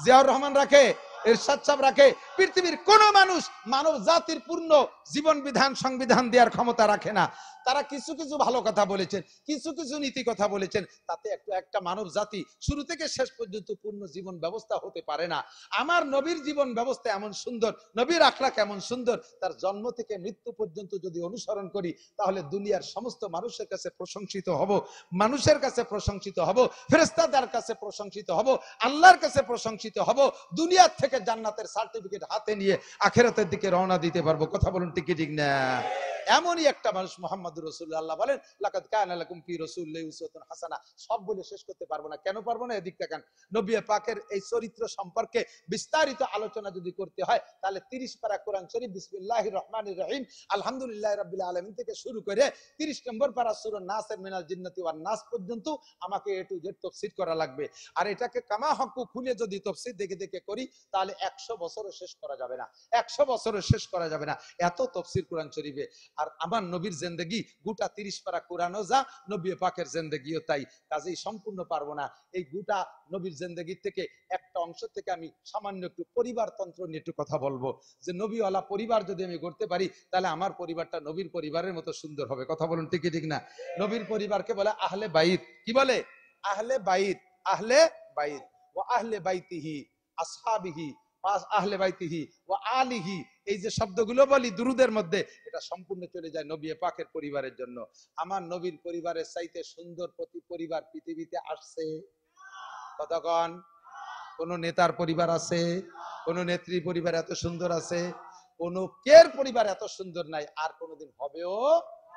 জিয়াউর রহমান, রাখে এরশাদ সাহেব, রাখে। পৃথিবীর কোন মানুষ মানব জাতির পূর্ণ জীবন বিধান, সংবিধান দেওয়ার ক্ষমতা রাখে না। তারা কিছু কিছু ভালো কথা বলেছেন, কিছু কিছু নীতি কথা বলেছেন, তাতে একটা মানব জাতি শুরু থেকে শেষ পর্যন্ত পূর্ণ জীবন ব্যবস্থা হতে পারে না। আমার নবীর জীবন ব্যবস্থা এমন সুন্দর, নবীর আখলাক এমন সুন্দর, তার জন্ম থেকে মৃত্যু পর্যন্ত যদি অনুসরণ করি, তাহলে দুনিয়ার সমস্ত মানুষের কাছে প্রশংসিত হব, মানুষের কাছে প্রশংসিত হব, ফেরেশতাদের কাছে প্রশংসিত হব, আল্লাহর কাছে প্রশংসিত হব। দুনিয়ার থেকে জান্নাতের সার্টিফিকেট হাতে নিয়ে আখিরাতের দিকে রওনা দিতে পারবো। কথা বলুন ঠিক কি ঠিক না? এমনই একটা মানুষ মুহাম্মদুর রাসূলুল্লাহ। আল্লাহ বলেন, লাকাদ কানা লাকুম ফি রাসূলিল্লাহি উসওয়াতুন হাসানাহ। সব বলে শেষ করতে পারবো না। কেন পারবো না? এদিক তাকান। নবী পাকের এই চরিত্র সম্পর্কে বিস্তারিত আলোচনা যদি করতে হয়, তাহলে 30 পারা কোরআন শরীফ বিসমিল্লাহির রহমানির রহিম আলহামদুলিল্লাহি রাব্বিল আলামিন থেকে শুরু করে 30 নম্বর পারা সূরা নাসের মিনাল জিন্নাতি ওয়ান নাস পর্যন্ত আমাকে এ টু জেড তাফসীর করা লাগবে। আর এটাকে কামা হকু খুলে যদি তাফসীর দেখে দেখে করি, তাহলে 100 বছরও শেষ করা যাবে না, 100 বছরও শেষ করা যাবে না, এত তাফসীর কোরআন শরীফে। আর আমার নবীর জিন্দেগি গোটা 30 পারা কোরআনও যা, নবী পাকের জিন্দেগিও তাই। কাজেই সম্পূর্ণ পারবো না। এই গোটা নবীর জিন্দেগি থেকে একটা অংশ থেকে আমি সামান্য একটু পরিবারতন্ত্র নিয়ে একটু কথা বলবো, যে নবীওয়ালা পরিবার যদি আমি গড়তে পারি, তাহলে আমার পরিবারটা নবীর পরিবারের মতো সুন্দর হবে। কথা বলুন ঠিক ঠিক না? নবীর পরিবারকে বলে আহলে বাইত। কি বলে? আহলে বাইত। আহলে বাইত ওয়া আহলে বাইতিহি আসহাবিহি আহলে বাইতিহি ওয়া আলিহি, এই যে শব্দগুলো বলি দুরুদের মধ্যে, এটা সম্পূর্ণ চলে যায় নবী পাকের পরিবারের জন্য। আমার নবীর পরিবারের চাইতে সুন্দর প্রতি পরিবার পৃথিবীতে আসছে? কতক্ষণ? কোন নেতার পরিবার আছে? কোন নেত্রী পরিবার এত সুন্দর আছে? কোন কের পরিবার এত সুন্দর নাই, আর কোনোদিন হবেও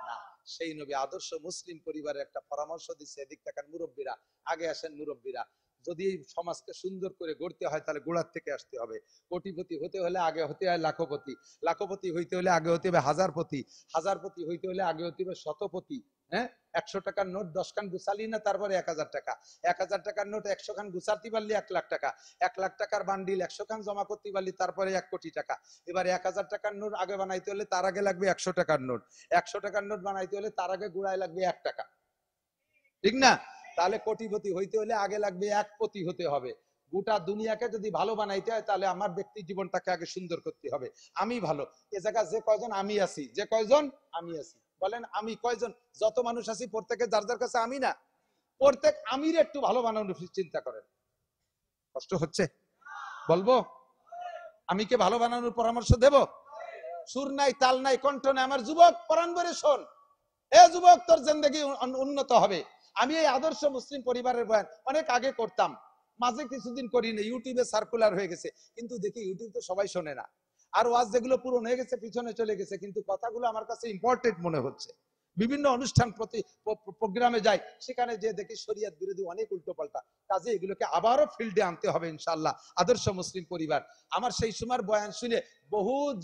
না। সেই নবী আদর্শ মুসলিম পরিবারের একটা পরামর্শ দিচ্ছে। এদিক তাকান মুরব্বীরা, আগে আসেন মুরব্বীরা। যদি এই সমাজকে সুন্দর করে গড়তে হয়, তাহলে গোড়ার থেকে আসতে হবে। কোটিপতি হতে হলে আগে হতে হয় লাখপতি, লাখপতি হইতে হলে আগে হতে হবে হাজারপতি, হাজারপতি হইতে হলে আগে হতে হবে শতপতি। হ্যাঁ, 100 টাকার নোট 10 খান গুছালি না, তারপরে 1000 টাকা, 1000 টাকার নোট 100 খান গুছাতে পারলি 1 লাখ টাকা, 1 লাখ টাকার বান্ডিল 100 খান জমা করতে পারলি, তারপরে 1 কোটি টাকা। এবার 1000 টাকার নোট আগে বানাইতে হলে তার আগে লাগবে 100 টাকার নোট, 100 টাকার নোট বানাইতে হলে তার আগে গুড়ায় লাগবে 1 টাকা, ঠিক না? তাহলে কোটিপতি হইতে হলে আগে লাগবে 1 কোটি হতে হবে। গোটা দুনিয়াকে যদি ভালো বানাইতে হয়, তাহলে আমার ব্যক্তি জীবনটাকে আগে সুন্দর করতে হবে। আমি ভালো, এ জায়গা যে কয়জন আমি আছি, যে কয়জন আমি আছি, বলেন আমি কয়জন? যত মানুষ আছি প্রত্যেকে যার যার কাছে আমি না, প্রত্যেক আমির একটু ভালো বানানোর চিন্তা করেন। কষ্ট হচ্ছে? বলবো আমি কে ভালো বানানোর পরামর্শ দেব? সুর নাই, তাল নাই, কণ্ঠ নাই। আমার যুবক পরাণ ভরে শোন, এ যুবক, তোর জিন্দেগি উন্নত হবে। আমি এই আদর্শ মুসলিম পরিবারের বয়ান অনেক আগে করতাম, মাঝে কিছুদিন করি না, ইউটিউবে সার্কুলার হয়ে গেছে, কিন্তু দেখি ইউটিউব তো সবাই শোনে না। আর ওয়াজ যেগুলো পুরনো হয়ে গেছে পিছনে চলে গেছে, কিন্তু কথাগুলো আমার কাছে ইম্পর্টেন্ট মনে হচ্ছে, বিভিন্ন অনুষ্ঠান প্রোগ্রামে যাই, সেখানে যে দেখি শরীয়ত বিরোধী অনেক উল্টোপাল্টা কাজে, এগুলোকে আবারও ফিল্ডে আনতে হবে ইনশাআল্লাহ। আদর্শ মুসলিম পরিবার। আমার সেই সময় বয়ান শুনে বহুত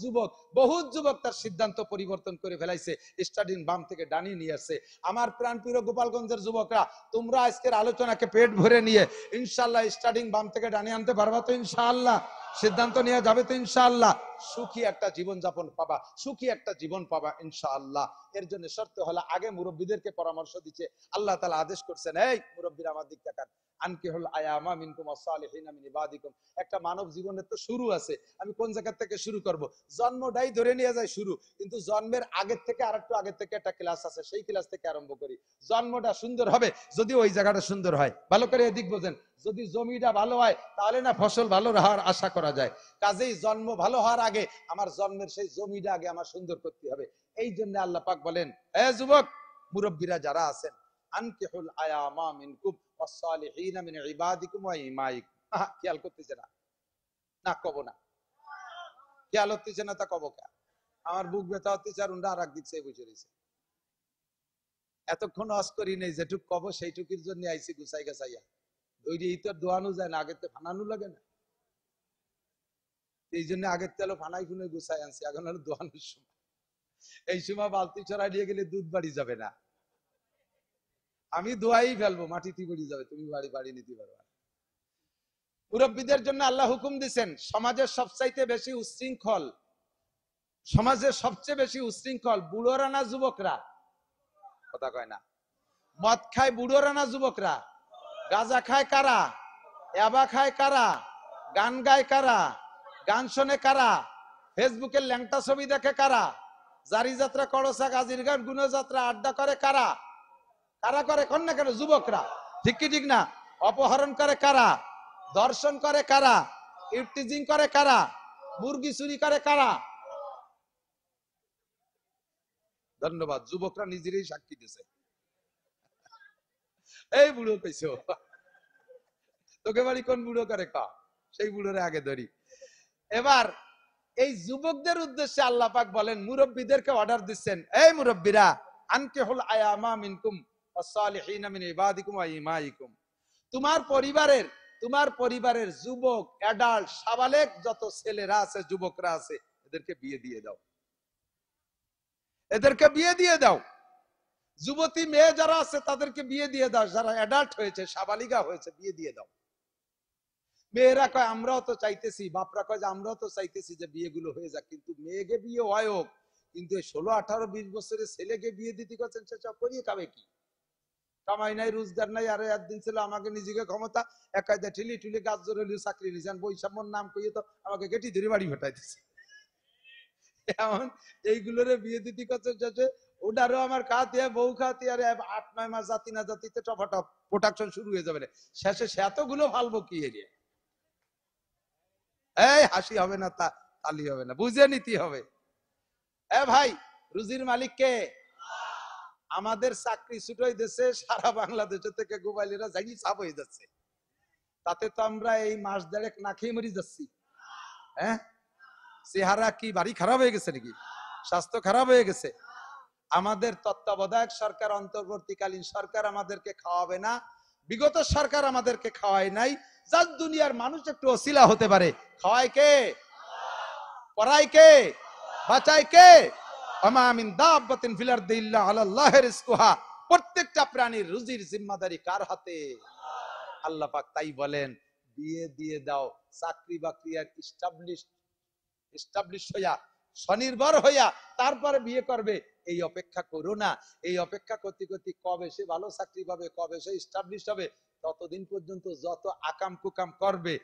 যুবক তার সিদ্ধান্ত পরিবর্তন করে ফেলাইছে, স্টাডিং বাম থেকে ডানি নিয়ে আসছে। আমার প্রাণপ্রিয় গোপালগঞ্জের যুবকরা, তোমরা আজকের আলোচনাকে পেট ভরে নিয়ে ইনশাআল্লাহ স্টাডিং বাম থেকে ডানি আনতে পারবা তো ইনশাআল্লাহ? সিদ্ধান্ত নিয়ে যাবে তো ইনশাআল্লাহ? সুখী একটা জীবন যাপন পাবা, সুখী একটা জীবন পাবা ইনশাআল্লাহ। এর জন্য শর্ত হলো, আগে মুরব্বীদেরকে পরামর্শ দিচ্ছে, আল্লাহ তাআলা আদেশ করছেন, এই মুরব্বীরা আমার দিক তাকান, আনকিহুল আয়ামা মিনকুম ওয়াসসালিহিনা মিন ইবাদিকুম। একটা মানব জীবনের তো শুরু আছে, আমি কোন জায়গা থেকে শুরু করব? জন্মটাই ধরে নিয়ে যায় শুরু, কিন্তু জন্মের আগের থেকে আরেকটু আগের থেকে একটা ক্লাস আছে, সেই ক্লাস থেকে আরম্ভ করি। জন্মটা সুন্দর হবে যদি ওই জায়গাটা সুন্দর হয়। ভালো করে এদিক বোঝেন, যদি জমিটা ভালো হয় তাহলে না ফসল ভালো হওয়ার আশা করা যায়। কাজেই জন্ম ভালো হওয়ার আগে আমার জন্মের সেই জমিটা আগে আমার সুন্দর করতে হবে। এই জন্য আল্লাহ পাক বলেন, এ যুবক মুরব্বীরা যারা আছেন, আনকিহুল আয়ামা মিনকুম ওয়াসসালিহিনা মিন ইবাদিকুম ওয়া ইমাইকুম। খেয়াল করতেছে না? না কব না, খেয়াল হতেছে না তা কব কা? আমার বুক ব্যথা হতেছে আর উন্ডা আর এক দিক বসে রয়েছে। এতক্ষণ অস করি নেই, যেটুক কব সেইটুকির জন্য আইসি গুছাই গাছাইয়া। ওই তো দোয়ানো যায় না, আগের তো ফানানো লাগে না, এই জন্য আগের তেলো ফানাই ফুনে গুছাই আনছি, এখন হলো দোয়ানোর সময়। এই সময় বালতি ছড়াই দিয়ে গেলে দুধ বাড়ি যাবে না, আমি দোয়াই ফেলবো, মাটিতে পড়ে যাবে, তুমি বাড়ি নিতে পারবা। মুরব্বীদের জন্য আল্লাহ হুকুম দিচ্ছেন, সমাজের সবচাইতে বেশি উচ্ছৃঙ্খল, সমাজের সবচেয়ে বেশি উচ্ছৃঙ্খল বুড়োরা না যুবকরা? কথা কয় না। মদ খায় বুড়োরা না যুবকরা? গাঁজা খায় কারা? ইয়াবা খায় কারা? গান গায় কারা? গান শোনে কারা? ফেসবুকের ল্যাংটা ছবি দেখে কারা? জারি যাত্রা, করসা, গাজির গান, গুণযাত্রা, আড্ডা করে কারা? কারা করে? কোন না কেন? যুবকরা। ঠিক কি ঠিক না? অপহরণ করে কারা? দর্শন করে কারা? ইফটিজিং করে কারা? মুরগি চুরি করে কারা? ধন্যবাদ, যুবকরা নিজেরই সাক্ষী দিছে। এই বুড়ো কইছো, তোকে বাড়ি কোন বুড়ো করে কা? সেই বুড়োরে আগে ধরি। এবার এই যুবকদের উদ্দেশ্যে আল্লাহ পাক বলেন, মুরব্বীদেরকে অর্ডার দিচ্ছেন, এই মুরব্বীরা, আনকিহুল আয়ামা মিনকুম ওয়াসসালিহিনা মিন ইবাদিকুম ওয়া ইমাইকুম। তোমার পরিবারের যুবক, অ্যাডাল্ট, সাবালেক যত ছেলেরা আছে, যুবকরা আছে, এদেরকে বিয়ে দিয়ে দাও, এদেরকে বিয়ে দিয়ে দাও। যুবতী মেয়ে যারা আছে তাদেরকে বিয়ে দিয়ে দাও, যারা অ্যাডাল্ট হয়েছে, সাবালিকা হয়েছে, বিয়ে দিয়ে দাও। মেয়েরা কয় আমরাও তো চাইতেছি, বাপরা কয় যে আমরাও তো চাইতেছি যে বিয়েগুলো হয়ে যাক, কিন্তু মেয়েকে বিয়ে হয় হোক, কিন্তু 16, 18, 20 বছরের ছেলেকে বিয়ে দিতে করছেন, সে সব করিয়ে খাবে কি? কামাই নাই, রোজগার নাই, আর একদিন ছিল আমাকে নিজেকে ক্ষমতা একাইদা ঠেলি ঠুলি গাছ জোর হলেও চাকরি নিয়েছেন, বৈষম্যর নাম কইয়ে তো আমাকে গেটি ধরে বাড়ি ফেটাইতেছে। এমন এইগুলোরে বিয়ে দিতে করছে, ওটারও আমার খাতে বউ খাতে, আর 8-9 মাস জাতি না জাতিতে টপাটপ প্রোডাকশন শুরু হয়ে যাবে, শেষে সে এতগুলো ফালবো কি এরিয়া? এই হাসি হবে না, তালি হবে না, বুঝে নিতে হবে। এ ভাই, রুজির মালিক কে? আমাদের চাকরি ছুটাই দিচ্ছে সারা বাংলাদেশ থেকে, গোবাইলেরা যাই চাপ হয়ে যাচ্ছে, তাতে তো আমরা এই মাস দেড়েক না খেয়ে মরি যাচ্ছি। হ্যাঁ, চেহারা কি বাড়ি খারাপ হয়ে গেছে নাকি? স্বাস্থ্য খারাপ হয়ে গেছে? আমাদের তত্ত্বাবধায়ক সরকার, অন্তর্বর্তীকালীন সরকার আমাদেরকে খাওয়াবে না, বিগত সরকার আমাদেরকে খাওয়ায় নাই, যার দুনিয়ার মানুষ একটু অছিলা হতে পারে। খাওয়ায় কে? পড়ায় কে? বাঁচায় কে? ওমা মিন দাব্বাতিন ফিল আরদি ইল্লা আলাল্লাহি রিজকুহা। প্রত্যেকটা প্রাণীর রুজির জিম্মাদারি কার হাতে? আল্লাহ পাক তাই বলেন, বিয়ে দিয়ে দাও। চাকরি বাকরি আর এস্টাবলিশ হইয়া, স্বনির্ভর হইয়া তারপরে বিয়ে করবে, এই অপেক্ষা করো না। এই অপেক্ষা করতে করতে কবে সে ভালো চাকরি পাবে, কবে সে এস্টাবলিশ হবে, ততদিন পর্যন্ত যত আকাম কুকাম করবে,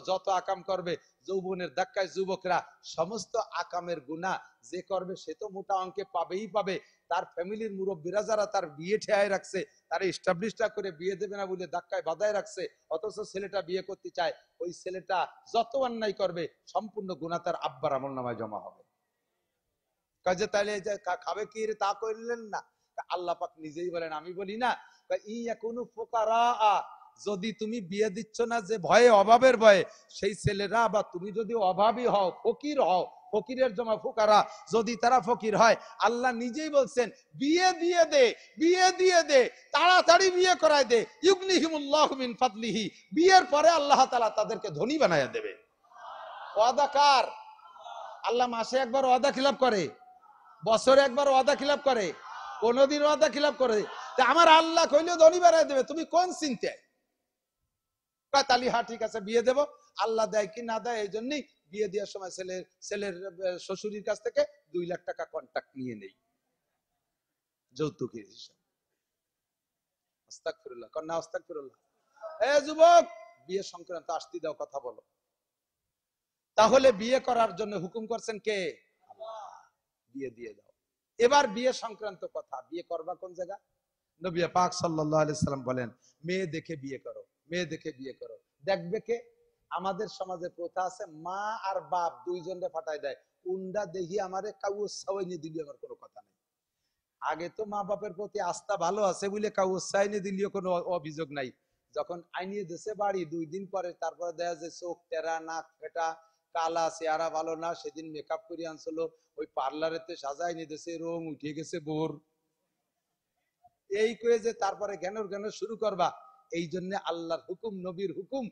যত আকাম করবে, যৌবনের ধাক্কায় যুবকরা সমস্ত আকামের গুনাহ যে করবে সে তো মোটা অঙ্কে পাবেই পাবে। তার ফ্যামিলির মুরব্বীরা যারা তার বিয়ে ঠেয়ায় রাখছে, তার এস্টাবলিশটা করে বিয়ে দেবে না বলে ধাক্কায় বাধায় রাখছে, অথচ ছেলেটা বিয়ে করতে চায়, ওই ছেলেটা যত অন্যায় করবে সম্পূর্ণ গুনাহ তার আব্বার আমলনামায় জমা হবে। কাজে তাইলে যে খাবে কি রে, তা কইলেন না? আল্লাহ পাক নিজেই বলেন, আমি বলি না, ইয়াকুনু ফুকারা, যদি তুমি বিয়ে দিচ্ছ না যে ভয়ে, অভাবের ভয়ে, সেই ছেলেরা বা তুমি যদি অভাবী হও, ফকির হও, ফকিরের জমা ফুকারা, যদি তারা ফকির হয়, আল্লাহ নিজেই বলছেন বিয়ে দিয়ে দে, বিয়ে দিয়ে দে, তাড়াতাড়ি বিয়ে করায় দে, ইউগনিহিমুল্লাহু মিন ফাদলিহি, বিয়ের পরে আল্লাহ তাআলা তাদেরকে ধনী বানায়া দেবে। ওয়াদা কার? আল্লাহ মাসে একবার ওয়াদা খিলাফ করে? বছরে একবার ওয়াদা খিলাফ করে? কোনদিন ওয়াদা খিলাফ করে? তা আমার আল্লাহ কইলে ধনী বানায় দেবে, তুমি কোন চিন্তায়? তালি হ্যাঁ ঠিক আছে বিয়ে দেব, আল্লাহ দেয় কি না দেয়, এই জন্যই বিয়ে দেওয়ার সময় ছেলের শ্বশুরের কাছ থেকে 2 লাখ টাকা কন্ট্রাক্ট নিয়ে নেই যৌতুকের হিসাবে। আস্তাগফিরুল্লাহ, কন্যা আস্তাগফিরুল্লাহ। এ যুবক, বিয়ে সংক্রান্ত আসতে দাও, কথা বলো। তাহলে বিয়ে করার জন্য হুকুম করছেন কে? আল্লাহ। বিয়ে দিয়ে দাও। এবার বিয়ে সংক্রান্ত কথা, বিয়ে করবা কোন জায়গা? নবী পাক সাল্লাল্লাহু আলাইহি সাল্লাম বলেন, মেয়ে দেখে বিয়ে করো, মেয়ে দেখে বিয়ে করো। দেখবে কে? আমাদের সমাজে প্রথা আছে, মা আর বাপ দুইজনে ফাটায় দেয়, উন্ডা দেখি আমারে কাউস সাওয়াইনি দিলি আমার কোনো কথা নেই। আগে তো মা বাপের প্রতি আস্থা ভালো আছে বলে কাউস সাইনি দিলিও কোনো অভিযোগ নাই। যখন আইনিয়ে দেশে বাড়ি 2 দিন পরে তারপরে দেখা যায় চোখ টেরা, নাক ফেটা, কালা, চেহারা ভালো না, সেদিন মেকআপ করে আনছিল, ওই পার্লারেতে সাজাই নিয়ে দেশে, রং উঠে গেছে বোর, এই করে যে তারপরে জ্ঞান শুরু করবা। এই জন্য আল্লাহর হুকুম, নবীর হুকুম,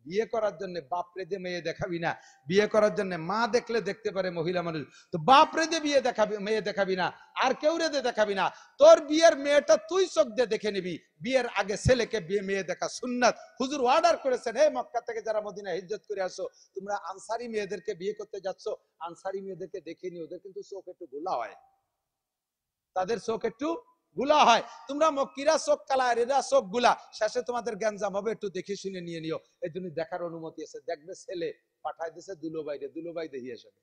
বিয়ে করার জন্য বাপরে দিয়ে মেয়ে দেখাবি না। বিয়ে করার জন্য মা দেখলে দেখতে পারে মহিলা মানুষ, তো বাপরে দিয়ে বিয়ে দেখাবি, মেয়ে দেখাবি না, আর কেউ রে দিয়ে দেখাবি না। তোর বিয়ের মেয়েটা তুই চোখ দিয়ে দেখে নিবি। বিয়ের আগে ছেলেকে বিয়ে মেয়ে দেখা সুন্নাত। হুজুর অর্ডার করেছেন, হে মক্কা থেকে যারা মদিনা হিজরত করে আসো, তোমরা আনসারি মেয়েদেরকে বিয়ে করতে যাচ্ছ, আনসারি মেয়েদেরকে দেখে নিও, ওদের কিন্তু চোখ একটু গোলা হয়, তাদের চোখ একটু গুলা হয়। তোমরা মক্কিরা চোখ কালা, এরা চোখ গুলা, শেষে তোমাদের গ্যাঞ্জাম হবে, একটু দেখে শুনে নিয়ে নিও। এই জন্য দেখার অনুমতি আছে। দেখবে ছেলে পাঠায় দিছে দুলোবাইরে, দুলোবাই দেখিয়ে আসবে।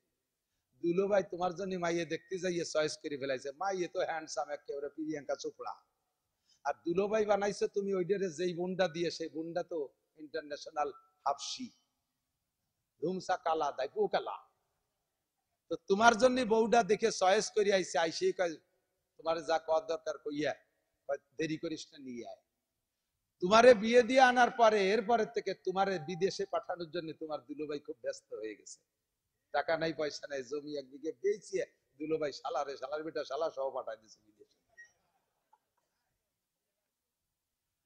দুলোবাই তোমার জন্য মাইয়ে দেখতে যাইয়ে চয়েস করে ফেলাইছে, মাইয়ে তো হ্যান্ডসাম একেবারে প্রিয়াঙ্কা চোপড়া, আর দুলোবাই বানাইছে তুমি ওইটারে যেই বুন্ডা দিয়ে, সেই বুন্ডা তো ইন্টারন্যাশনাল হাফসি, ধুমসা কালা, দাইপু কালা। তো তোমার জন্য বউটা দেখে চয়েস করে আইছে, আইসেই কয় তোমারে যা কর দরকার কইয়া, দেরি করিস না, নিয়ে আয়। তোমারে বিয়ে দিয়ে আনার পরে, এরপরে থেকে তোমারে বিদেশে পাঠানোর জন্য তোমার দুলোভাই খুব ব্যস্ত হয়ে গেছে। টাকা নাই, পয়সা নাই, জমি 1 বিঘে বেচিয়ে দুলোভাই শালারে, শালার বেটা শালা সহ পাঠাই দিয়েছে বিদেশে।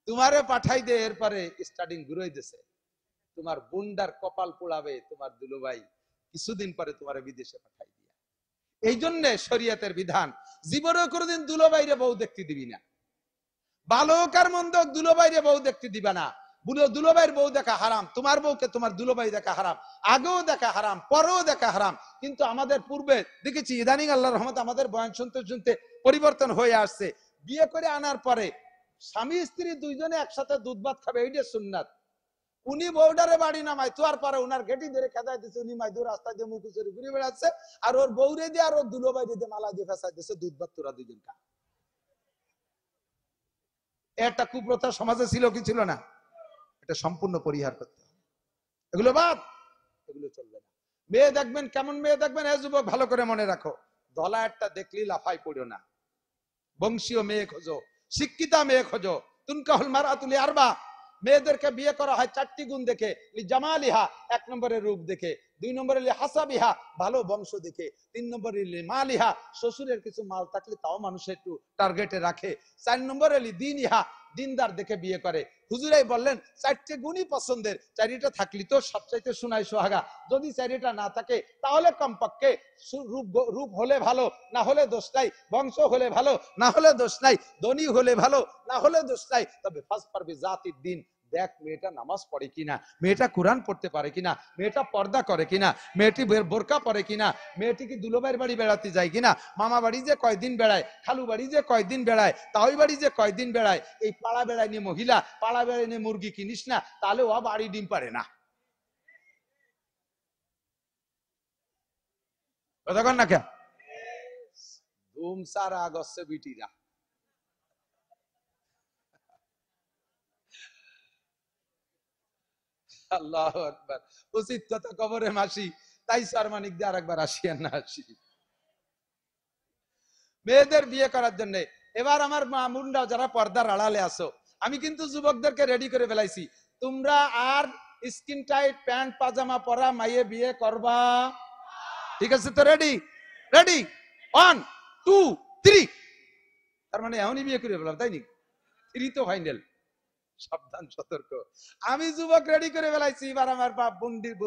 তোমারে পাঠাই দে, এরপরে স্টার্টিং ঘুরাই দিছে। তোমার বুন্ডার কপাল পোড়াবে তোমার দুলোভাই, কিছুদিন পরে তোমারে বিদেশে পাঠাই দিয়া। এই জন্য শরীয়তের বিধান, জীবনে কোনোদিন দুলোভাইরে বউ দেখতে দিবি না। ভালো কার মন্দ, দুলোভাইরে বউ দেখতে দিবা না। দুলোভাইয়ের বউ দেখা হারাম, তোমার বউকে তোমার দুলোভাই দেখা হারাম, আগেও দেখা হারাম, পরেও দেখা হারাম। কিন্তু আমাদের পূর্বে দেখেছি, ইদানিং আল্লাহর রহমতে আমাদের বয়ান শুনতে শুনতে পরিবর্তন হয়ে আসছে। বিয়ে করে আনার পরে স্বামী স্ত্রী দুইজনে একসাথে দুধ ভাত খাবে, এইটা সুন্নাত। উনি বউডারে বাড়ি নামাই তোয়ার পরে উনার গেটি ধরে খেদাই দিচ্ছে, উনি মাইদুর রাস্তা দিয়ে মুখ উচরে ঘুরে বেড়াচ্ছে, আর ওর বউরে দিয়ে আর ওর দুলোভাইরে দিয়ে মালা দিয়ে ফেসাই দিচ্ছে, দুধ ভাত তোরা দুজন খা। একটা কুপ্রথা সমাজে ছিল কি ছিল না? এটা সম্পূর্ণ পরিহার করতে হবে। এগুলো বাদ, এগুলো চলবে না। মেয়ে দেখবেন, কেমন মেয়ে দেখবেন, এ যুবক ভালো করে মনে রাখো, ধলা একটা দেখলি লাফাই পড়ো না। বংশীয় মেয়ে খোঁজো, শিক্ষিতা মেয়ে খোঁজো। তুনকাহুল মারাতুল আরবা, মেয়েদেরকে বিয়ে করা হয় 4টি গুণ দেখে। জামালিহা, 1 নম্বরে রূপ দেখে, 2 নম্বরে হাসাবিহা, ভালো বংশ দেখে, 3 নম্বরে মালিহা, শ্বশুরের কিছু মাল থাকলে তাও মানুষ একটু টার্গেটে রাখে, 4 নম্বরে দিনইহা, দিনদার দেখে বিয়ে করে। হুজুরাই বললেন 4টে গুণই পছন্দের, 4টা থাকলে তো সবচাইতে সোনাই সোহাগা। যদি 4টা না থাকে তাহলে কমপক্ষে রূপ হলে ভালো, না হলে দোষ নাই, বংশ হলে ভালো, না হলে দোষ নাই, ধনী হলে ভালো, না হলে দোষ নাই। তবে ফাস পারবে জাতির দিন, দেখ মেয়েটা নামাজ পড়ে কিনা, মেয়েটা কোরআন পড়তে পারে কিনা, মেয়েটা পর্দা করে কিনা, মেয়েটি বোরকা পরে কিনা, মেয়েটি কি দুলোবাইয়ের বাড়ি বেড়াতে যায় কিনা, মামা বাড়ি যে কয়দিন বেড়ায়, খালু বাড়ি যে কয়দিন বেড়ায়, তাওই বাড়ি যে কয়দিন বেড়ায়। এই পাড়া বেড়ায় নিয়ে মহিলা, পাড়া বেড়ায় নিয়ে মুরগি কিনিস না, তাহলে ও বাড়ি ডিম পারে না। কতক্ষণ না কে ধুম সারা গচ্ছে বিটিরা। আল্লাহু আকবার। উচিত কথা কবরে মাসি, তাই সারমানিক দিয়ে আরেকবার আসি আর না আসি। মেয়েদের বিয়ে করার জন্য এবার আমার মা মুন্ডা যারা পর্দার আড়ালে আসো, আমি কিন্তু যুবকদেরকে রেডি করে ফেলাইছি। তোমরা আর স্কিন টাইট প্যান্ট পাজামা পরা মাইয়ে বিয়ে করবা ঠিক আছে তো? রেডি? রেডি? 1 2 3। তার মানে এমনই বিয়ে করে ফেলাম, তাই নি? 3 তো ফাইনাল। সাবধান, সতর্ক। আমি যুবক রেডি করে ফেলাইছি। এবার আমার বাপ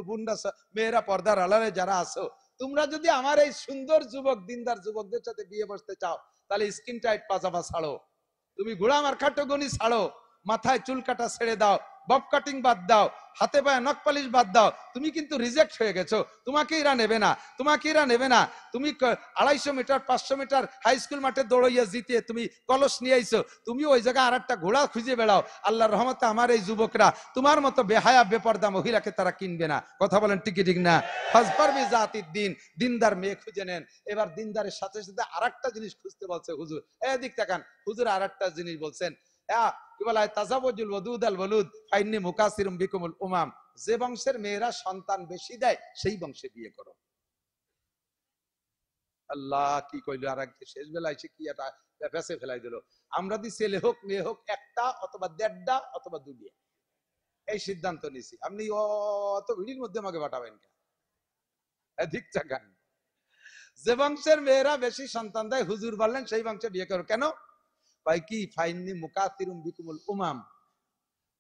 বুন্ডা মেয়েরা, পর্দার আড়ালে যারা আছো, তোমরা যদি আমার এই সুন্দর যুবক, দিনদার যুবকদের সাথে বিয়ে বসতে চাও, তাহলে স্কিন টাইট পাজামা ছাড়ো, তুমি ঘোড়া মার খাটোগনি ছাড়ো, মাথায় চুল কাটা ছেড়ে দাও, বব কাটিং বাদ দাও, হাতে পায়ে নখ পালিশ বাদ দাও। তুমি কিন্তু রিজেক্ট হয়ে গেছো, তোমাকে এরা নেবে না, তোমাকে এরা নেবে না। তুমি 250 মিটার 500 মিটার হাই স্কুল মাঠে দৌড়াইয়া জিতে তুমি কলস নিয়ে আইছো, তুমি ওই জায়গায় আর একটা ঘোড়া খুঁজে বেড়াও। আল্লাহর রহমতে আমার এই যুবকরা তোমার মতো বেহায়া বেপর্দা মহিলাকে তারা কিনবে না। কথা বলেন ঠিক ঠিক না? ফাজপারবি জাতির দিন, দিনদার মেয়ে খুঁজে নেন। এবার দিনদারের সাথে সাথে আরেকটা জিনিস খুঁজতে বলছে হুজুর। এদিক তাকান, হুজুর আরেকটা জিনিস বলছেন, কি বলা হয়, তাজাওয়াজুল ওয়াদুদ আল ওয়ালুদ ফাইন্নী মুকাসিরুম বিকুমুল উমাম। যে বংশের মেয়েরা সন্তান বেশি দেয় সেই বংশে বিয়ে করো। আল্লাহ কি কইলো, আর একটা শেষ বেলায় এসে কি একটা পেছে ফেলাই দিল। আমরা দি ছেলে হোক মেয়ে হোক, একটা অথবা দেড়টা অথবা দুইটা, এই সিদ্ধান্ত নিছি। আপনি অত ভিড়ির মধ্যে আমাকে পাঠাবেন কেন? ঠিক চাকান। যে বংশের মেয়েরা বেশি সন্তান দেয়, হুজুর বললেন সেই বংশে বিয়ে করো। কেন ভাই? কি ফাইন্নী মুকাসিরুম বিকুমুল উমাম,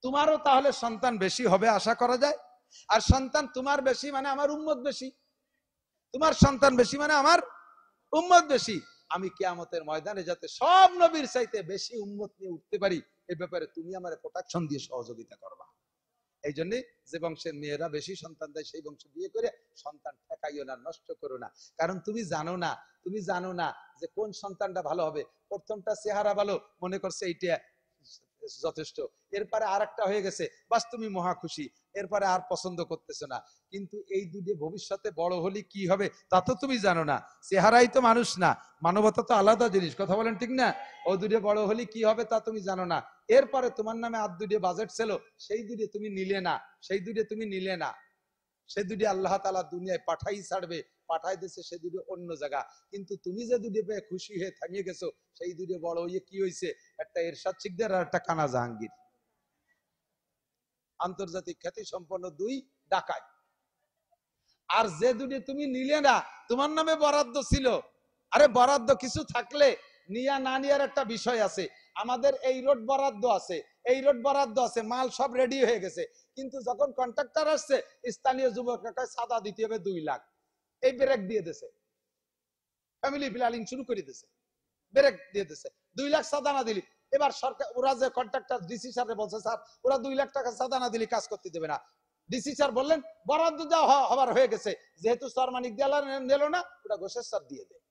তোমারও তাহলে সন্তান বেশি হবে আশা করা যায়। আর সন্তান তোমার বেশি মানে আমার উম্মত বেশি, তোমার সন্তান বেশি মানে আমার উম্মত বেশি। আমি কিয়ামতের ময়দানে যাতে সব নবীর চাইতে বেশি উম্মত নিয়ে উঠতে পারি, এই ব্যাপারে তুমি আমার প্রোটেকশন দিয়ে সহযোগিতা করবা। এই জন্য যে বংশের মেয়েরা বেশি সন্তান দেয় সেই বংশে বিয়ে করে সন্তান ঠেকাইও না, নষ্ট করো না। কারণ তুমি জানো না যে কোন সন্তানটা ভালো হবে। প্রথমটা চেহারা ভালো মনে করছে এইটা যথেষ্ট, এরপরে আর একটা হয়ে গেছে, বাস তুমি মহা খুশি, এরপরে আর পছন্দ করতেছো না। কিন্তু এই দুটো ভবিষ্যতে বড় হলে কি হবে তা তো তুমি জানো না। চেহারাই তো মানুষ না, মানবতা তো আলাদা জিনিস। কথা বলেন ঠিক না? ও দুটো বড় হলে কি হবে তা তুমি জানো না। এরপরে তোমার নামে আর দুটো বাজেট ছিল, সেই দুটো তুমি নিলে না, সে দুটি আল্লাহ তাআলা দুনিয়ায় পাঠাই ছাড়বে, পাঠাই দিচ্ছে সে দুটি অন্য জায়গা। কিন্তু তুমি যে দুটি পেয়ে খুশি হয়ে থামিয়ে গেছো, সেই দুটি বড় হয়ে কি হয়েছে, একটা এরশাদ শিকদার আর একটা কানা জাহাঙ্গীর, আন্তর্জাতিক খ্যাতি সম্পন্ন দুই ডাকাত। আর যে দুটি তুমি নিলে না, তোমার নামে বরাদ্দ ছিল। আরে বরাদ্দ কিছু থাকলে নিয়া না নিয়ার একটা বিষয় আছে। আমাদের এই রোড বরাদ্দ আছে, এই রোড বরাদ্দ আছে, মাল সব রেডি হয়ে গেছে, কিন্তু যখন কন্ট্রাক্টর আসছে, স্থানীয় যুবকরা সাদা দিতে হবে 2 লাখ, এই ব্রেক দিয়ে দিয়েছে, ফ্যামিলি প্ল্যানিং শুরু করে দিয়েছে, ব্রেক দিয়ে দিয়েছে। 2 লাখ সাদা না দিলি, এবার সরকার, ওরা যে কন্ট্রাক্টর ডিসি স্যার বলছে, স্যার ওরা 2 লাখ টাকা সাদা না দিলে কাজ করতে দেবে না। ডিসি স্যার বললেন বরাদ্দ দেওয়া হবার হয়ে গেছে, যেহেতু স্যার মানিক দেওয়া নিল না, ওটা ঘোষের স্যার দিয়ে দেয়।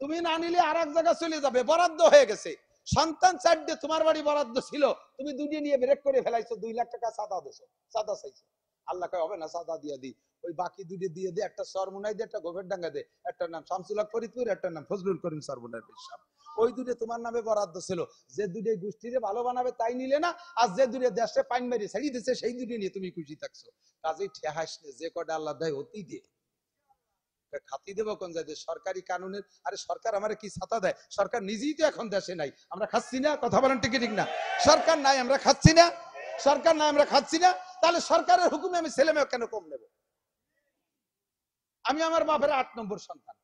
তুমি না নিলে আর এক জায়গায় চলে যাবে, বরাদ্দ হয়ে গেছে। সন্তান চারটে, তোমার বাড়ি বরাদ্দ ছিল, তুমি দুটি নিয়ে ব্রেক করে ফেলাইছো, 2 লাখ টাকা সাদা দিছো, সাদা চাইছো। আল্লাহ কয় হবে না, সাদা দিয়ে দি। ওই বাকি দুটি দিয়ে দে, একটা সরমুনাই দে, একটা গোভের ডাঙ্গা দে, একটার নাম শামসুল হক ফরিদপুর, একটার নাম ফজলুল করিম সরমুনার পেশাব। ওই দুটো তোমার নামে বরাদ্দ ছিল। যে দুটো গোষ্ঠীরে ভালো বানাবে তাই নিলে না, আর যে দুটো দেশে পাইন মেরে ছেড়ে দিচ্ছে সেই দুটো নিয়ে তুমি খুশি থাকছো। কাজেই ঠেহাস যে কটা আল্লাহ দেয় অতি দিয়ে খাতি দেবো কোন জায়গায়? সরকারি কানুনের। আরে সরকার আমার কি ছাতা দেয়? সরকার নিজেই তো এখন দেশে নাই, আমরা খাচ্ছি না। কথা বলেন ঠিক ঠিক না? সরকার নাই আমরা খাচ্ছি না, সরকার নাই আমরা খাচ্ছি না। তাহলে সরকারের হুকুমে আমি ছেলে মেয়ে কেন কম নেব? আমি আমার বাপের 8 নম্বর সন্তান।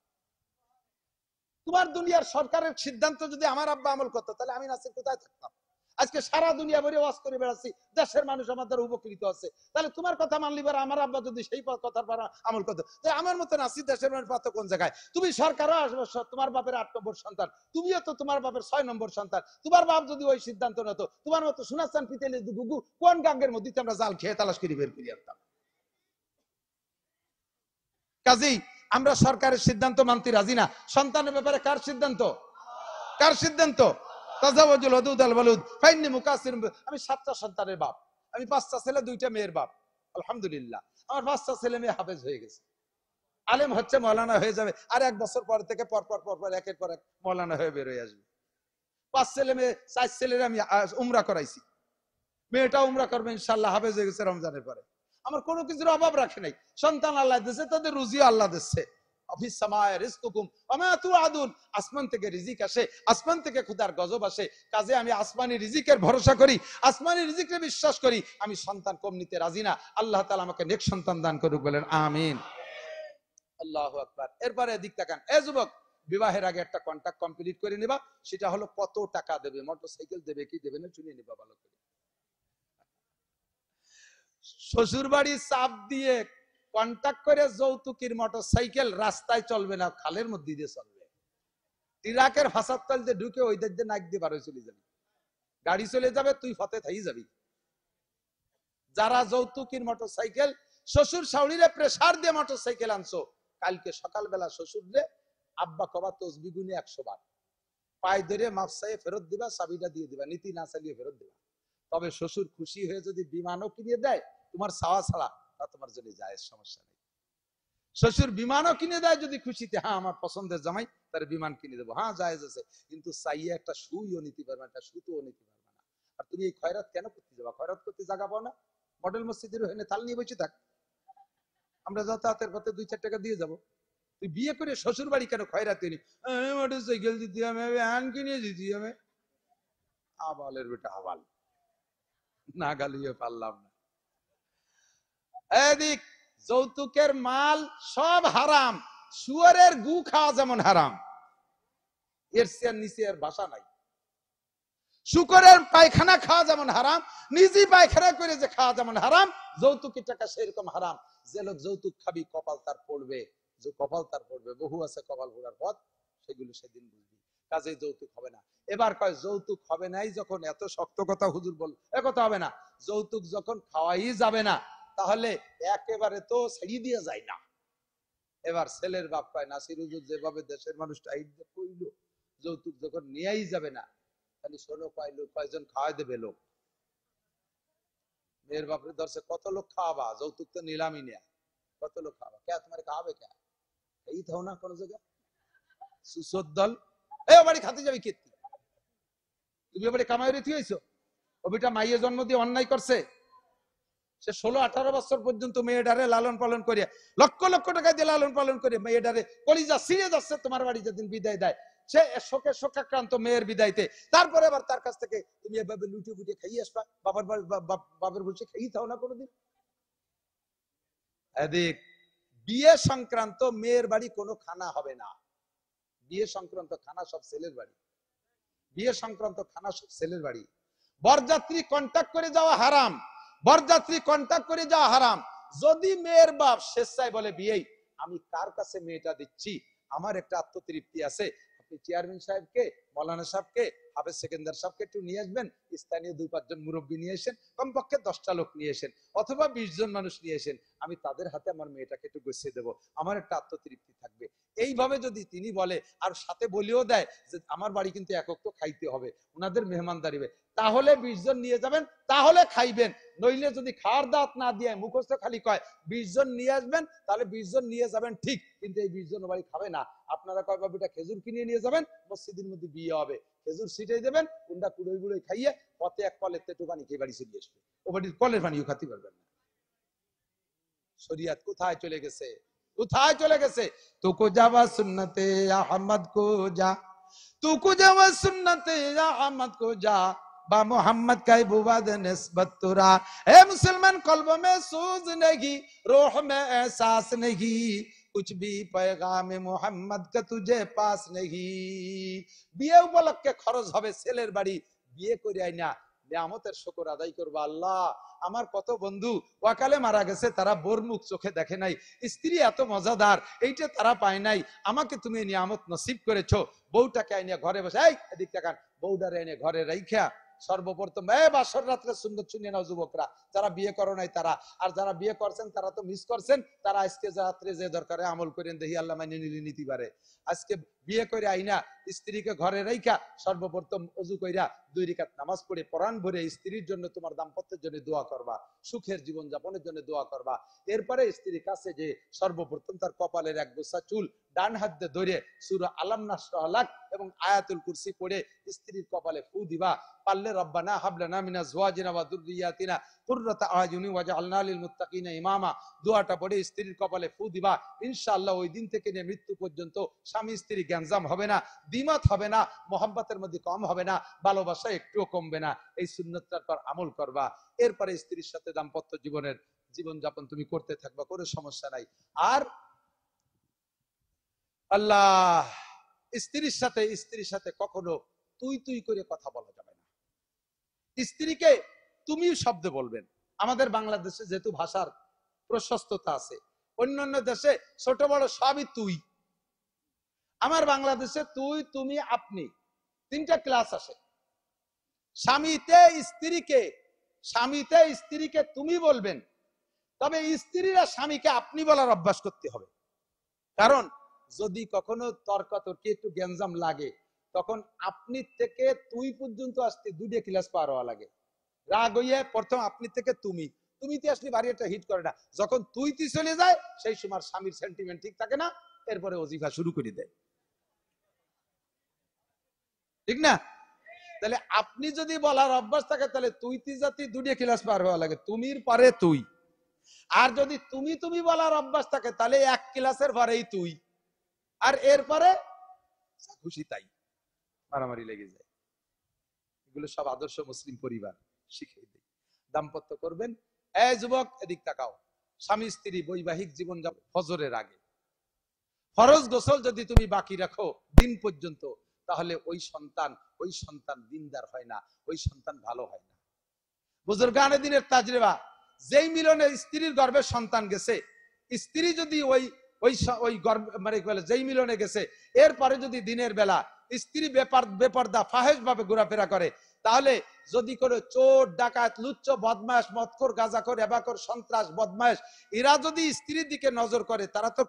তোমার দুনিয়ার সরকারের সিদ্ধান্ত যদি আমার আব্বা আমল করতো, তাহলে আমি নাসির কোথায় থাকতাম? আজকে সারা দুনিয়া ভরে ওয়াজ করে বেড়াচ্ছি, দেশের মানুষ আমাদের উপকৃত আছে। তাহলে তোমার কথা মানলি পারে, আমার আব্বা যদি সেই কথার পর আমল করতো, আমার মতো নাসির দেশের মানুষ পাতো কোন জায়গায়? তুমি সরকারও আসবে, তোমার বাপের 8 নম্বর সন্তান, তুমিও তো তোমার বাপের 6 নম্বর সন্তান। তোমার বাপ যদি ওই সিদ্ধান্ত নিত, তোমার মতো সুনাচান পিতেলে গুগু কোন গাঙ্গের মধ্যে আমরা জাল খেয়ে তালাশ করে বের করে আনতাম। কাজেই আমরা সরকারের সিদ্ধান্ত মানতে রাজি না। সন্তানের ব্যাপারে কার সিদ্ধান্ত? কার সিদ্ধান্ত? তাজাওয়াজুল ওয়াদুদ আল ওয়ালুদ ফাইন্নী মুকাসির। আমি 7টা সন্তানের বাপ, আমি 5টা ছেলে 2টা মেয়ের বাপ। আলহামদুলিল্লাহ আমার 5টা ছেলে মেয়ে হাফেজ হয়ে গেছে, আলেম হচ্ছে, মাওলানা হয়ে যাবে। আর 1 বছর পর থেকে পর একের পর এক মাওলানা হয়ে বের হয়ে আসবে। 5 ছেলে মেয়ে, 4 ছেলের আমি উমরা করাইছি, মেয়েটা উমরা করবে ইনশাআল্লাহ, হাফেজ হয়ে গেছে রমজানের পরে। আমার কোনো কিছুর অভাব রাখে নাই। সন্তান আল্লাহ দিচ্ছে, তাদের রুজিও আল্লাহ দিচ্ছে। আসমান থেকে রিজিক আসে, আসমান থেকে খোদার গজব আসে। কাজে আমি আসমানি রিজিকের ভরসা করি, আসমানি রিজিকে বিশ্বাস করি। আমি সন্তান কম নিতে রাজি না। আল্লাহ তাআলা আমাকে নেক সন্তান দান করুক, বলেন আমিন। আল্লাহু আকবার। এরপরে এদিক তাকান, এ যুবক, বিবাহের আগে একটা কন্ট্রাক্ট কমপ্লিট করে নিবা, সেটা হলো কত টাকা দেবে, মোটরসাইকেল দেবে কি দেবে না শুনে নিবা ভালো করে। শ্বশুর বাড়ি চাপ দিয়ে কন্ট্রাক্ট করে যৌতুকের মোটরসাইকেল রাস্তায় চলবে না, খালের মধ্যে দিয়ে চলবে। ইরাকের ফাসাদ তলতে ঢুকে ওই দিক দিয়ে নাক দিয়ে বার হয়ে চলে যাবি, গাড়ি চলে যাবে, তুই ফতে থাই যাবি। যারা যৌতুকের মোটরসাইকেল শ্বশুর শাশুড়িরে প্রেসার দিয়ে মোটরসাইকেল আনছো, কালকে সকালবেলা শ্বশুররে আব্বা কবা তসবি গুনে 100 বার, পায়ে ধরে মাপসায়ে ফেরত দিবা, চাবিটা দিয়ে দিবা, নীতি না চালিয়ে ফেরত দিবা। তবে শ্বশুর খুশি হয়ে যদি বিমানও কিনে দেয় তোমার চাওয়া ছাড়া, তা তোমার জন্য যায়, সমস্যা নেই। শ্বশুর বিমানও কিনে দেয় যদি খুশিতে, হ্যাঁ আমার পছন্দের জামাই, তার বিমান কিনে দেবো, হ্যাঁ জায়েজ আছে, কিন্তু চাইয়ে একটা সুইও নিতে পারবে না, একটা সুতোও নিতে পারবে না। আর তুমি এই খয়রাত কেন করতে যাবা? খয়রাত করতে জায়গা পাও না? মডেল মসজিদের ওখানে তাল নিয়ে বসে থাক, আমরা যাতায়াতের পথে 2-4 টাকা দিয়ে যাবো। তুই বিয়ে করে শ্বশুর বাড়ি কেন খয়রাত নি? মোটরসাইকেল দিতে হবে, আন কিনে দিতে হবে। আবালের বেটা আবাল, না গালিয়ে পারলাম না। এদিক যৌতুকের মাল সব হারাম, শুয়ারের গু খাওয়া যেমন হারাম, এর চেয়ে নিচে এর ভাষা নাই। শুকরের পায়খানা খাওয়া যেমন হারাম, নিজে পায়খানা করে যে খাওয়া যেমন হারাম, যৌতুকের টাকা সেরকম হারাম। যে লোক যৌতুক খাবি কপাল তার পড়বে, যে কপাল তার পড়বে, বহু আছে কপাল পড়ার পথ, সেগুলো সেদিন বুঝবি। কাজে যৌতুক হবে না। এবার কয় যৌতুক হবে নাই যখন, এত শক্ত কথা হুজুর বল, একথা হবে না। যৌতুক যখন খাওয়াই যাবে না, তাহলে একেবারে তো ছেড়ে দিয়ে যায় না। এবার ছেলের বাপ কয়, নাসির হুজুর যেভাবে দেশের মানুষ টাইট কইল, যৌতুক যখন নিয়েই যাবে না, তাহলে শোনো কয়জন খাওয়াই দেবে লোক। মেয়ের বাপরে ধরছে, কত লোক খাওয়াবা, যৌতুক তো নিলামই নেয়া, কত লোক খাওয়াবা, কে তোমার খাওয়াবে, কে এই থাও না কোন জায়গায় সুসদ্দল, এ বাড়ি খাতে যাবি কে? তুমি এবারে কামাই রেথি হয়েছো, ও বেটা মাইয়ে জন্ম দিয়ে অন্যায় করছে, সে 16-18 বছর পর্যন্ত মেয়েটারে লালন পালন করে, লক্ষ লক্ষ টাকা দিয়ে লালন পালন করে মেয়েটারে কলিজা ছিঁড়ে যাচ্ছে, তোমার বাড়ি যেদিন বিদায় দেয়, সে শোকে শোকাক্রান্ত মেয়ের বিদায়তে, তারপরে আবার তার কাছ থেকে তুমি এভাবে লুটে ফুটে খাইয়ে আসবা, বাবার বসে খাইয়ে থাও না কোনোদিন। এদিক বিয়ে সংক্রান্ত মেয়ের বাড়ি কোনো খানা হবে না, বিয়ে সংক্রান্ত খানা সব ছেলের বাড়ি, বিয়ে সংক্রান্ত খানা সব ছেলের বাড়ি। বরযাত্রী কন্ট্যাক্ট করে যাওয়া হারাম, বরযাত্রী কন্ট্যাক্ট করে যাওয়া হারাম। যদি মেয়ের বাপ স্বেচ্ছায় বলে বিয়েই, আমি কার কাছে মেয়েটা দিচ্ছি, আমার একটা আত্মতৃপ্তি আছে, আপনি চেয়ারম্যান সাহেবকে, মৌলানা সাহেবকে, হাফেজ সেকেন্দার সাহেবকে একটু নিয়ে আসবেন, স্থানীয় 2-5 জন মুরব্বী নিয়ে এসেন, কমপক্ষে 10টা লোক নিয়ে এসেন, অথবা 20 জন মানুষ নিয়ে এসেন, আমি তাদের হাতে আমার মেয়েটাকে একটু গুছিয়ে দেবো, আমার একটা আত্মতৃপ্তি থাকবে। এইভাবে যদি তিনি বলে, আর সাথে বলেও দেয় যে আমার বাড়ি কিন্তু একক তো খাইতে হবে, ওনাদের মেহমানদারি, তাহলে 20 জন নিয়ে যাবেন, তাহলে খাইবেন। নইলে যদি খাওয়ার দাওয়াত না দিয়ে মুখস্থ খালি কয় 20 জন নিয়ে আসবেন, তাহলে 20 জন নিয়ে যাবেন ঠিক, কিন্তু এই 20 জন বাড়ি খাবে না। আপনারা কয় বাবুটা খেজুর কিনে নিয়ে যাবেন, মসজিদের মধ্যে বিয়ে হবে, খেজুর ছিটাই দেবেন, কোনটা কুড়োই বুড়োই খাইয়ে পথে এক কলের তেটু পানি খেয়ে বাড়ি চলে আসবে, ও বাড়ির কলের পানিও খাতে পারবেন না। শরিয়াত কোথায় চলে গেছে, কোথায় চলে গেছে? তুকু যাওয়া সুন্নতে আহমদ কো যা, তুকু যাওয়া সুন্নতে আহমদ কো যা, বা मोहम्मद का बुवाद निस्बत तुरा। ए मुसलमान कल्ब में सूज नहीं, रूह में एहसास नहीं, कुछ भी पैगाम मोहम्मद का तुझे पास नहीं। বিয়ে উপলক্ষে খরচ হবে ছেলের বাড়ি, বিয়ে করে আইনা নিয়ামতের শুকর আদায় করবো। আল্লাহ, আমার কত বন্ধু ওয়াকালে মারা গেছে, তারা বোর মুখ চোখে দেখে নাই, স্ত্রী এত মজাদার, এইটা তারা পায় নাই, আমাকে তুমি নিয়ামত নসিব করেছো, বউটাকে আইনে ঘরে বসে, এই এদিক তাকান, বউটারে এনে ঘরে রাইখা সর্বপ্রথম বাসর রাত্রে সুন্দর শুনিয়ে নাও যুবকরা, যারা বিয়ে করো নাই তারা, আর যারা বিয়ে করছেন তারা তো মিস করছেন, তারা আজকে রাত্রে যে দরকারে আমল করেন, দেখি আল্লাহ মাইনে নিলে নিতে পারে। আজকে বিয়ে করে আইনা স্ত্রীকে ঘরে রাইখা সর্বপ্রথম ওযু কইরা 2 রাকাত নামাজ পড়ে পরাণ ভরে স্ত্রীর জন্য, তোমার দাম্পত্যের জন্য দোয়া করবা, সুখের জীবন যাপনের জন্য দোয়া করবা। এরপরে স্ত্রীর কাছে যে সর্বপ্রথম তার কপালের এক গোছা চুল ডান হাত দিয়ে ধরে সূরা আলাম নাশরাহ লাক এবং আয়াতুল কুরসি পড়ে স্ত্রীর কপালে ফু দিবা। পারলে রব্বানা হাব লানা মিন আজওয়াজিনা ওয়া যুররিয়াতিনা কুররাতা আয়ুনি ওয়াজআলনা লিল মুত্তাকিনা ইমামা, দোয়াটা পড়ে স্ত্রীর কপালে ফু দিবা। ইনশাআল্লাহ ওই দিন থেকে নিয়ে মৃত্যু পর্যন্ত স্বামী স্ত্রী গ্যাঞ্জাম হবে না, দ্বিমত হবে না, মহব্বতের মধ্যে কম হবে না, ভালোবাসা একটুও কমবে না। এই সুন্নতটার পর আমল করবা, এরপরে স্ত্রীর সাথে দাম্পত্য জীবনের জীবনযাপন তুমি করতে থাকবা, কোনো সমস্যা নাই। আর আল্লাহ, স্ত্রীর সাথে কখনো তুই তুই করে কথা বলা যাবে না। স্ত্রীকে তুমি শব্দ বলবেন। আমাদের বাংলাদেশে যেহেতু ভাষার প্রশস্ততা আছে, অন্যান্য দেশে ছোট বড় সবই তুই। আমার বাংলাদেশে তুই, তুমি, আপনি, তিনটা ক্লাস আসে। স্বামীতে স্ত্রীকে তুমি বলবেন, তবে স্ত্রীরা স্বামীকে আপনি বলার অভ্যাস করতে হবে। কারণ যদি কখনো তর্কাতর্কি একটু গ্যাঞ্জাম লাগে, তখন আপনি থেকে তুই পর্যন্ত আসতে দুইটা ক্লাস পার হওয়া লাগে। রাগ হইয়া প্রথম আপনি থেকে তুমিতে আসলে বাড়ি একটা হিট করে না। যখন তুই চলে যায়, সেই সময় স্বামীর সেন্টিমেন্ট ঠিক থাকে না, এরপরে ওজিফা শুরু করে দেয়, ঠিক না? তাহলে আপনি যদি বলার অভ্যাস থাকে, তাহলে তুই জাতি দুইটা ক্লাস পার হওয়া লাগে, তুমির পরে তুই। আর যদি তুমি বলার অভ্যাস থাকে, তাহলে এক ক্লাসের পরেই তুই, আর এরপরে খুশি তাই মারামারি লেগে যায়। এগুলো সব আদর্শ মুসলিম পরিবার শিখিয়ে দেয়। দাম্পত্য করবেন। এই যুবক, এদিক তাকাও। স্বামী স্ত্রী বৈবাহিক জীবন যাবে ফজরের আগে। ফরজ গোসল যদি তুমি বাকি রাখো দিন পর্যন্ত, তাহলে ওই সন্তান দিনদার হয় না, ওই সন্তান ভালো হয় না। বুজুর্গানে দিনের তাজরিবা, যেই মিলনে স্ত্রীর গর্ভে সন্তান গেছে, স্ত্রী যদি ওই গর্ভ মানে যেই মিলনে গেছে, এরপরে যদি দিনের বেলা স্ত্রী বেপর্দা ফাহেশ ভাবে ঘোরাফেরা করে, তাহলে যদি কোনো চোর ডাকাত লুচ্চ বদমাশ মদখোর গাঁজাখোর এবাখোর সন্ত্রাস বদমাশ এরা যদি স্ত্রীর দিকে নজর করে, তারা তো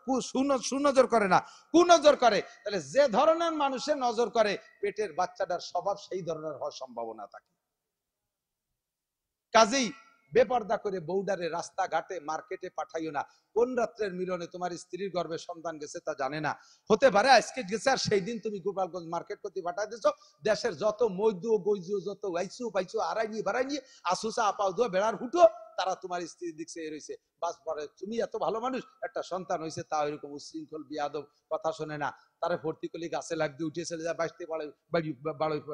সুনজর করে না, কুনজর করে, তাহলে যে ধরনের মানুষের নজর করে, পেটের বাচ্চাটার স্বভাব সেই ধরনের হওয়ার সম্ভাবনা থাকে। কাজেই বেপর্দা করে বউডারে রাস্তাঘাটে মার্কেটে পাঠাইও না। কোন রাত্রের মিলনে তোমার স্ত্রীর গর্ভে সন্তান গেছে তা জানে না, হতে পারে আজকে গেছে, আর সেই দিন তুমি গোপালগঞ্জ মার্কেট করতে পাঠাই দিছো। দেশের যত মৈদু গৈজু যত আইসু পাইছু আড়াই নিয়ে আসুসা আপাও দো বেড়ার হুটো, তারা তোমার স্ত্রীর দিকে রয়েছে। বাস পরে তুমি এত ভালো মানুষ, একটা সন্তান হয়েছে, তা এরকম উশৃঙ্খল বিয়াদব কথা শোনে না, তারা ভর্তি করলে গাছে লাগতে উঠে চলে যায়, বাঁচতে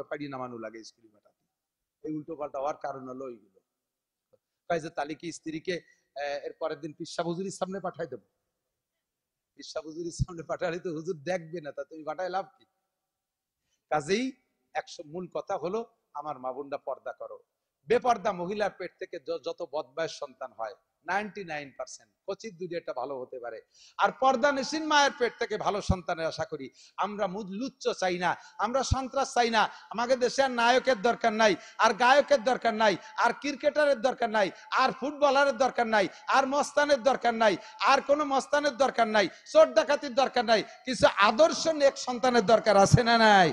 বাড়ি নামানো লাগে স্কুলে মেটাতে। এই উল্টো পাল্টা হওয়ার কারণ হলো এইগুলো। তাহলে কি স্ত্রীকে এর পরের দিন পিসা হুজুরির সামনে পাঠাই দেবো? পিসা হুজুরির সামনে পাঠালে তো হুজুর দেখবে না, তা তুমি পাঠায় লাভ কি? কাজেই মূল কথা হলো, আমার মা বোনরা পর্দা করো। বেপর্দা মহিলার পেট থেকে যত বদমায়েশ সন্তান হয় 99% কচিত দুই একটা ভালো হতে পারে। আর পর্দা নিশিন মায়ের পেট থেকে ভালো সন্তানের আশা করি। আমরা লুচ্চ চাই না, আমরা সন্ত্রাস চাই না। আমাদের দেশে আর নায়কের দরকার নাই, আর গায়কের দরকার নাই, আর ক্রিকেটারের দরকার নাই, আর ফুটবলারের দরকার নাই, আর মস্তানের দরকার নাই, আর কোনো মস্তানের দরকার নাই, চোর ডাকাতির দরকার নাই। কিছু আদর্শ নেক সন্তানের দরকার আছে না নাই?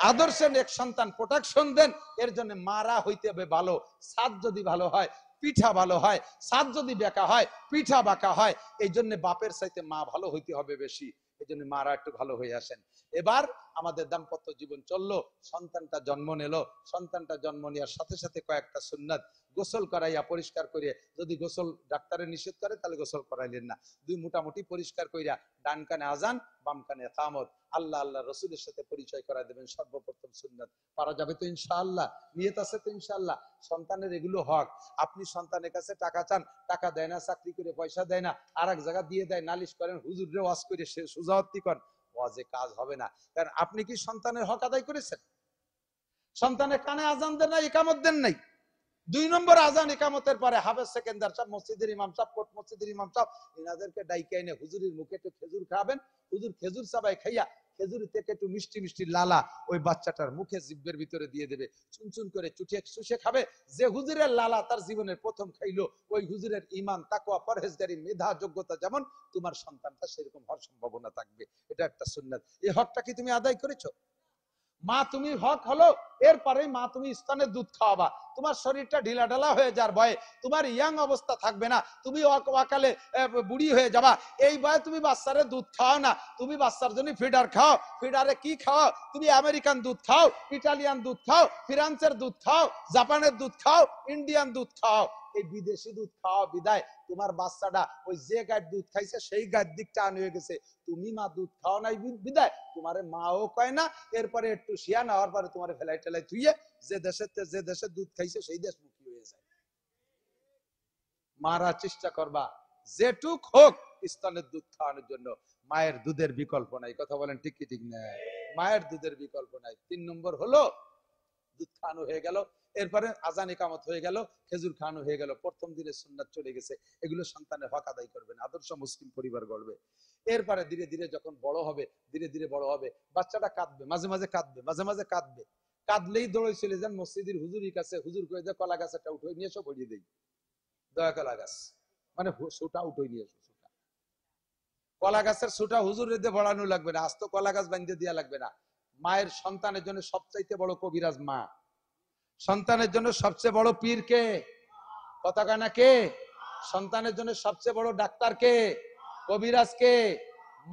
আদর্শের এক সন্তান প্রোটেকশন দেন। এর জন্য মারা হইতে হবে ভালো, সাদ যদি ভালো হয় পিঠা ভালো হয়, সাদ যদি বেঁকা হয় পিঠা বাঁকা হয়। এই জন্য বাপের চাইতে মা ভালো হইতে হবে বেশি। এই জন্য মারা একটু ভালো হয়ে আসেন। এবার আমাদের দাম্পত্য জীবন চললো, সন্তানটা জন্ম নিল। সন্তানটা জন্ম নেওয়ার সাথে সাথে কয়েকটা সুন্নাত, গোসল করাইয়া পরিষ্কার করিয়া, যদি গোসল ডাক্তারে নিষেধ করে তাহলে গোসল করাইলেন না, দুই মোটামুটি পরিষ্কার করিয়া ডান কানে আজান বাম কানে ইকামত, আল্লাহ আল্লাহ রসুলের সাথে পরিচয় করাই দেবেন। সর্বপ্রথম সুন্নাত পারা যাবে তো ইনশাআল্লাহ? নিয়ত আছে তো ইনশাআল্লাহ? সন্তানের এগুলো হক। আপনি সন্তানের কাছে টাকা চান, টাকা দেয় না, চাকরি করে পয়সা দেয় না, আর এক জায়গা দিয়ে দেয়, নালিশ করেন, হুজুরে ওয়াজ করে সুজাওয়াতি করেন, ওয়াজে কাজ হবে না। কারণ আপনি কি সন্তানের হক আদায় করেছেন? সন্তানের কানে আজান দেন নাই, ইকামত দেন নাই। 2 নম্বর আজান ইকামতের পরে হাফেজ সেকেন্দার সাহেব, মসজিদের ইমাম সাহেব, কোট মসজিদের ইমাম সাহেব, এনাদেরকে ডাইকে এনে হুজুরের মুখে একটু খেজুর খাবেন। হুজুর খেজুর চাবাই খাইয়া খেজুর থেকে একটু মিষ্টি মিষ্টি লালা ওই বাচ্চাটার মুখে জিব্বের ভিতরে দিয়ে দেবে, চুনচুন করে চুষে খাবে। যে হুজুরের লালা তার জীবনের প্রথম খাইলো, ওই হুজুরের ঈমান তাকওয়া পরহেজগারি মেধা যোগ্যতা যেমন, তোমার সন্তানটা সেরকম হওয়ার সম্ভাবনা থাকবে। এটা একটা সুন্নাত। এই হকটা কি তুমি আদায় করেছো? মা তুমি হক হলো, এরপরে মা তুমি স্তনের দুধ খাওয়াবা। তোমার শরীরটা ঢিলা ঢালা হয়ে যাওয়ার ভয়ে, তোমার ইয়াং অবস্থা থাকবে না, তুমি অকালে বুড়ি হয়ে যাবা, এই ভয়ে তুমি বাচ্চারে দুধ খাও না। তুমি বাচ্চার জন্য ফিডার খাও। ফিডারে কি খাও? তুমি আমেরিকান দুধ খাও, ইটালিয়ান দুধ খাও, ফ্রান্সের দুধ খাও, জাপানের দুধ খাও, ইন্ডিয়ান দুধ খাও। এই বিদেশি দুধ খাওয়া বিদায় তোমার বাচ্চাটা ওই যে গায়ের দুধ খাইছে সেই গায়ের দিক টান হয়ে গেছে। তুমি মা দুধ খাও নাই বিদায় তোমারে মাও কয় না। এরপরে একটু শিয়া নেওয়ার পরে তোমার ফেলাই টেলাই ধুইয়ে যে দেশে দুধ খাইছে সেই দেশ মুখী হয়ে যায়। মারা চেষ্টা করবা যেটুক হোক স্তনের দুধ খাওয়ানোর জন্য। মায়ের দুধের বিকল্প নাই। কথা বলেন ঠিক কি ঠিক না? মায়ের দুধের বিকল্প নাই। 3 নম্বর হলো দুধ খাওয়ানো হয়ে গেল, এরপরে আজান ইকামত হয়ে গেল, খেজুর খাওয়ানো হয়ে গেল, প্রথম দিনের সুন্নাত চলে গেছে। এগুলো সন্তানের হক আদায় করবেন, আদর্শ মুসলিম পরিবার গড়বে। এরপরে ধীরে ধীরে যখন বড় হবে, ধীরে ধীরে বড় হবে, বাচ্চাটা কাঁদবে, মাঝে মাঝে কাঁদবে, মাঝে মাঝে কাঁদবে, কাঁদলেই দৌড়ে চলে যান মসজিদের হুজুরের কাছে, হুজুর করে যে কলা গাছটা উঠে নিয়ে এসো, ভরিয়ে দেই দয়া কলা গাছ, মানে সুটা উঠে নিয়ে এসো। কলা গাছের সুটা হুজুরের দিয়ে ভরানো লাগবে না, আস্ত কলা গাছ বাঁধিয়ে দেওয়া লাগবে না। মায়ের সন্তানের জন্য সবচাইতে বড় কবিরাজ মা। সন্তানের জন্য সবচেয়ে বড় পীর কে? কথা কানা কে? সন্তানের জন্য সবচেয়ে বড় ডাক্তার কে? কবিরাজ কে?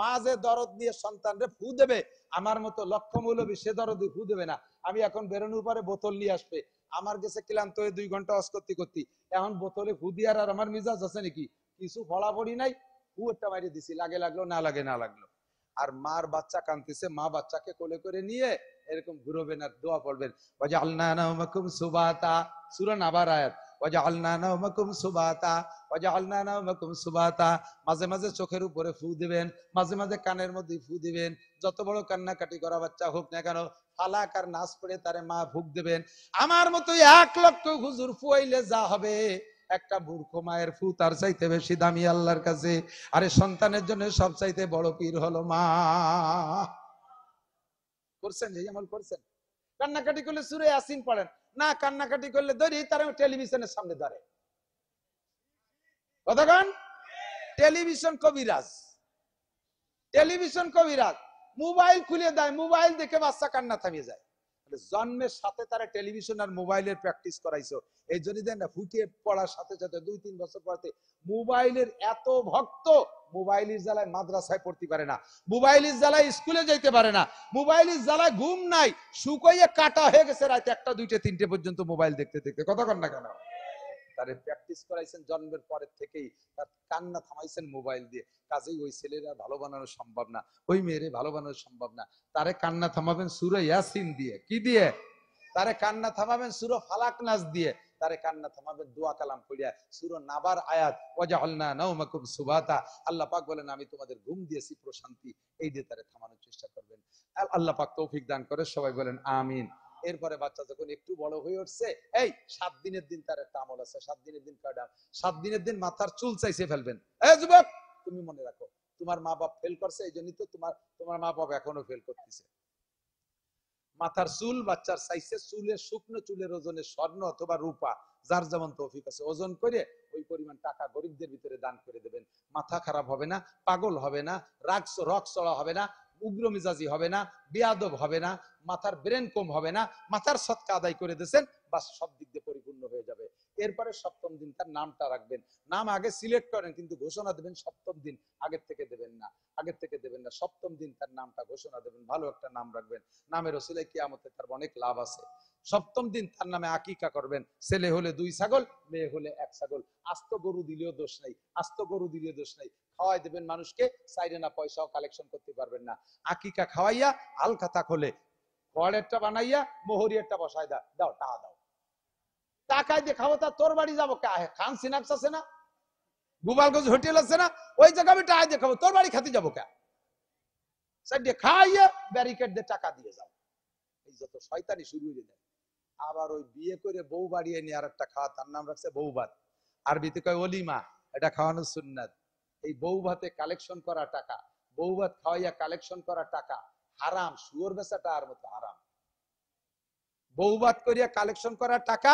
মা যে দরদ নিয়ে সন্তানরে ফু দেবে, আমার মতো লক্ষ মৌলবী সে দরদ ফু দেবে না। আমি এখন বেরোনোর পরে বোতল নিয়ে আসবে, আমার কাছে ক্লান্ত হয়ে 2 ঘন্টা অস করতে করতে এখন বোতলে ফু দিয়ার আর আমার মিজাজ আছে নাকি? কিছু ফলাফলি নাই, ফু একটা মারিয়ে দিছি, লাগে লাগলো, না লাগে না লাগলো। আর মার বাচ্চা কাঁদতেছে, মা বাচ্চাকে কোলে করে নিয়ে এরকম ঘুরবেন আর দোয়া পড়বেন, ওয়াজআলনা নাওমাকুম সুবাতা, সূরা নাবার আয়াত, ওয়াজআলনা নাওমাকুম সুবাতা, ওয়াজআলনা নাওমাকুম সুবাতা। মাঝে মাঝে চোখের উপরে ফু দিবেন, মাঝে মাঝে কানের মধ্যে ফু দিবেন। যত বড় কান্নাকাটি করা বাচ্চা হোক না কেন, ফালাক আর নাচ পড়ে তারে মা ফুক দিবেন। আমার মতো 1 লক্ষ হুজুর ফুয়াইলে যা হবে, একটা মূর্খ মায়ের ফু তার চাইতে বেশি দামি আল্লাহর কাছে। আরে সন্তানের জন্য সবচাইতে বড় পীর হলো মা। করছেন যে আমল করছেন? কান্নাকাটি করলে সূরা ইয়াসিন পড়েন না, কান্নাকাটি করলে ধরি তার টেলিভিশনের সামনে ধরে। কতক্ষণ? টেলিভিশন কবিরাজ, টেলিভিশন কবিরাজ। মোবাইল খুলে দেয়, মোবাইল দেখে বাচ্চা কান্না থামিয়ে যায়। জন্মের সাথে তারা টেলিভিশন আর মোবাইলের প্র্যাকটিস করাইছো, এই জন্য দেন না ফুটিয়ে পড়ার সাথে সাথে 2-3 বছর পরে মোবাইলের এত ভক্ত, মোবাইলের জ্বালায় মাদ্রাসায় পড়তে পারে না, মোবাইলের জ্বালায় স্কুলে যাইতে পারে না, মোবাইলের জ্বালায় ঘুম নাই, শুকাইয়ে কাটা হয়ে গেছে রাত 1টা 2টা 3টে পর্যন্ত মোবাইল দেখতে দেখতে। কতক্ষণ না কেন? তারে প্র্যাকটিস করাইছেন জন্মের পরের থেকেই, তার কান্না থামাইছেন মোবাইল দিয়ে। কাজেই ওই ছেলেরা ভালো বানানো সম্ভব না, ওই মেয়েরে ভালো বানানো সম্ভব না। তারে কান্না থামাবেন সূরা ইয়াসিন দিয়ে। কি দিয়ে? তারে কান্না থামাবেন সূরা ফালাক নাস দিয়ে। তারে কান্না থামাবেন দোয়া কালাম পড়িয়া, সূরা নাবার আয়াত, ওয়াজআলনা নাওমাকুম সুবাতা। আল্লাহ পাক বলেন আমি তোমাদের ঘুম দিয়েছি প্রশান্তি, এই দিয়ে তারে থামানোর চেষ্টা করবেন। আল্লাহ পাক তৌফিক দান করে, সবাই বলেন আমিন। এরপরে বাচ্চা যখন একটু বড় হয়ে উঠছে, এই 7 দিনের দিন তার একটা আমল আছে। 7 দিনের দিন কয়টা? 7 দিনের দিন মাথার চুল চাইছে ফেলবেন। এই যুবক, তুমি মনে রাখো, তোমার মা বাপ ফেল করছে, এই জন্যই তো তোমার মা বাপ এখনো ফেল করতেছে। মাথার চুল বাচ্চার চাইছে, চুলের শুকনো চুলের ওজনে স্বর্ণ অথবা রূপা, যার যেমন তৌফিক আছে, ওজন করে ওই পরিমাণ টাকা গরিবদের ভিতরে দান করে দেবেন। মাথা খারাপ হবে না, পাগল হবে না, রক চড়া হবে না, উগ্র মিজাজি হবে না, বেয়াদব হবে না, মাথার ব্রেন কম হবে না, মাথার সৎকা আদায় করে দিয়েছেন, বাস সব দিক দিয়ে পরিপূর্ণ হয়ে যাবে। এরপরে 7ম দিন তার নামটা রাখবেন। নাম আগে সিলেক্ট করেন, কিন্তু ঘোষণা দেবেন 7ম দিন, আগের থেকে দেবেন না, আগের থেকে দেবেন না। 7ম দিন তার নামটা ঘোষণা দেবেন, ভালো একটা নাম রাখবেন। নামের ওসিলায় কিয়ামতে তার অনেক লাভ আছে। 7ম দিন তার নামে আকিকা করবেন। ছেলে হলে 2 ছাগল, মেয়ে হলে 1 ছাগল। আস্ত গরু দিলেও দোষ নাই, আস্ত গরু দিলেও দোষ নাই। খাওয়াই দেবেন মানুষকে, চাইরে না পয়সাও কালেকশন করতে পারবেন না। আকিকা খাওয়াইয়া আলখাতা খোলে খড়েরটা বানাইয়া মোহরিয়ারটা বসাই দাও, টাকা দাও। টাকায় দিয়ে খাবো, তা তোর বাড়ি যাবো খান সিনাক্স আছে না, গোপালগঞ্জ হোটেল আছে না, ওই জায়গা আমি টাকা দিয়ে খাবো, তোর বাড়ি খাতে যাবো কে? সাইডে খাইয়া ব্যারিকেড দিয়ে টাকা দিয়ে যাও। এই যত শয়তানি শুরু হয়ে যায়। আবার ওই বিয়ে করে বউ বাড়িয়ে নিয়ে আর একটা খাওয়া, তার নাম রাখছে বউ ভাত, আরবিতে কয় অলিমা, এটা খাওয়ানো সুন্নাত। এই বউ ভাতে কালেকশন করা টাকা, বউ ভাত খাওয়াইয়া কালেকশন করা টাকা হারাম, শুয়োর বেচাটা আর মতো হারাম। বউ ভাত করিয়া কালেকশন করা টাকা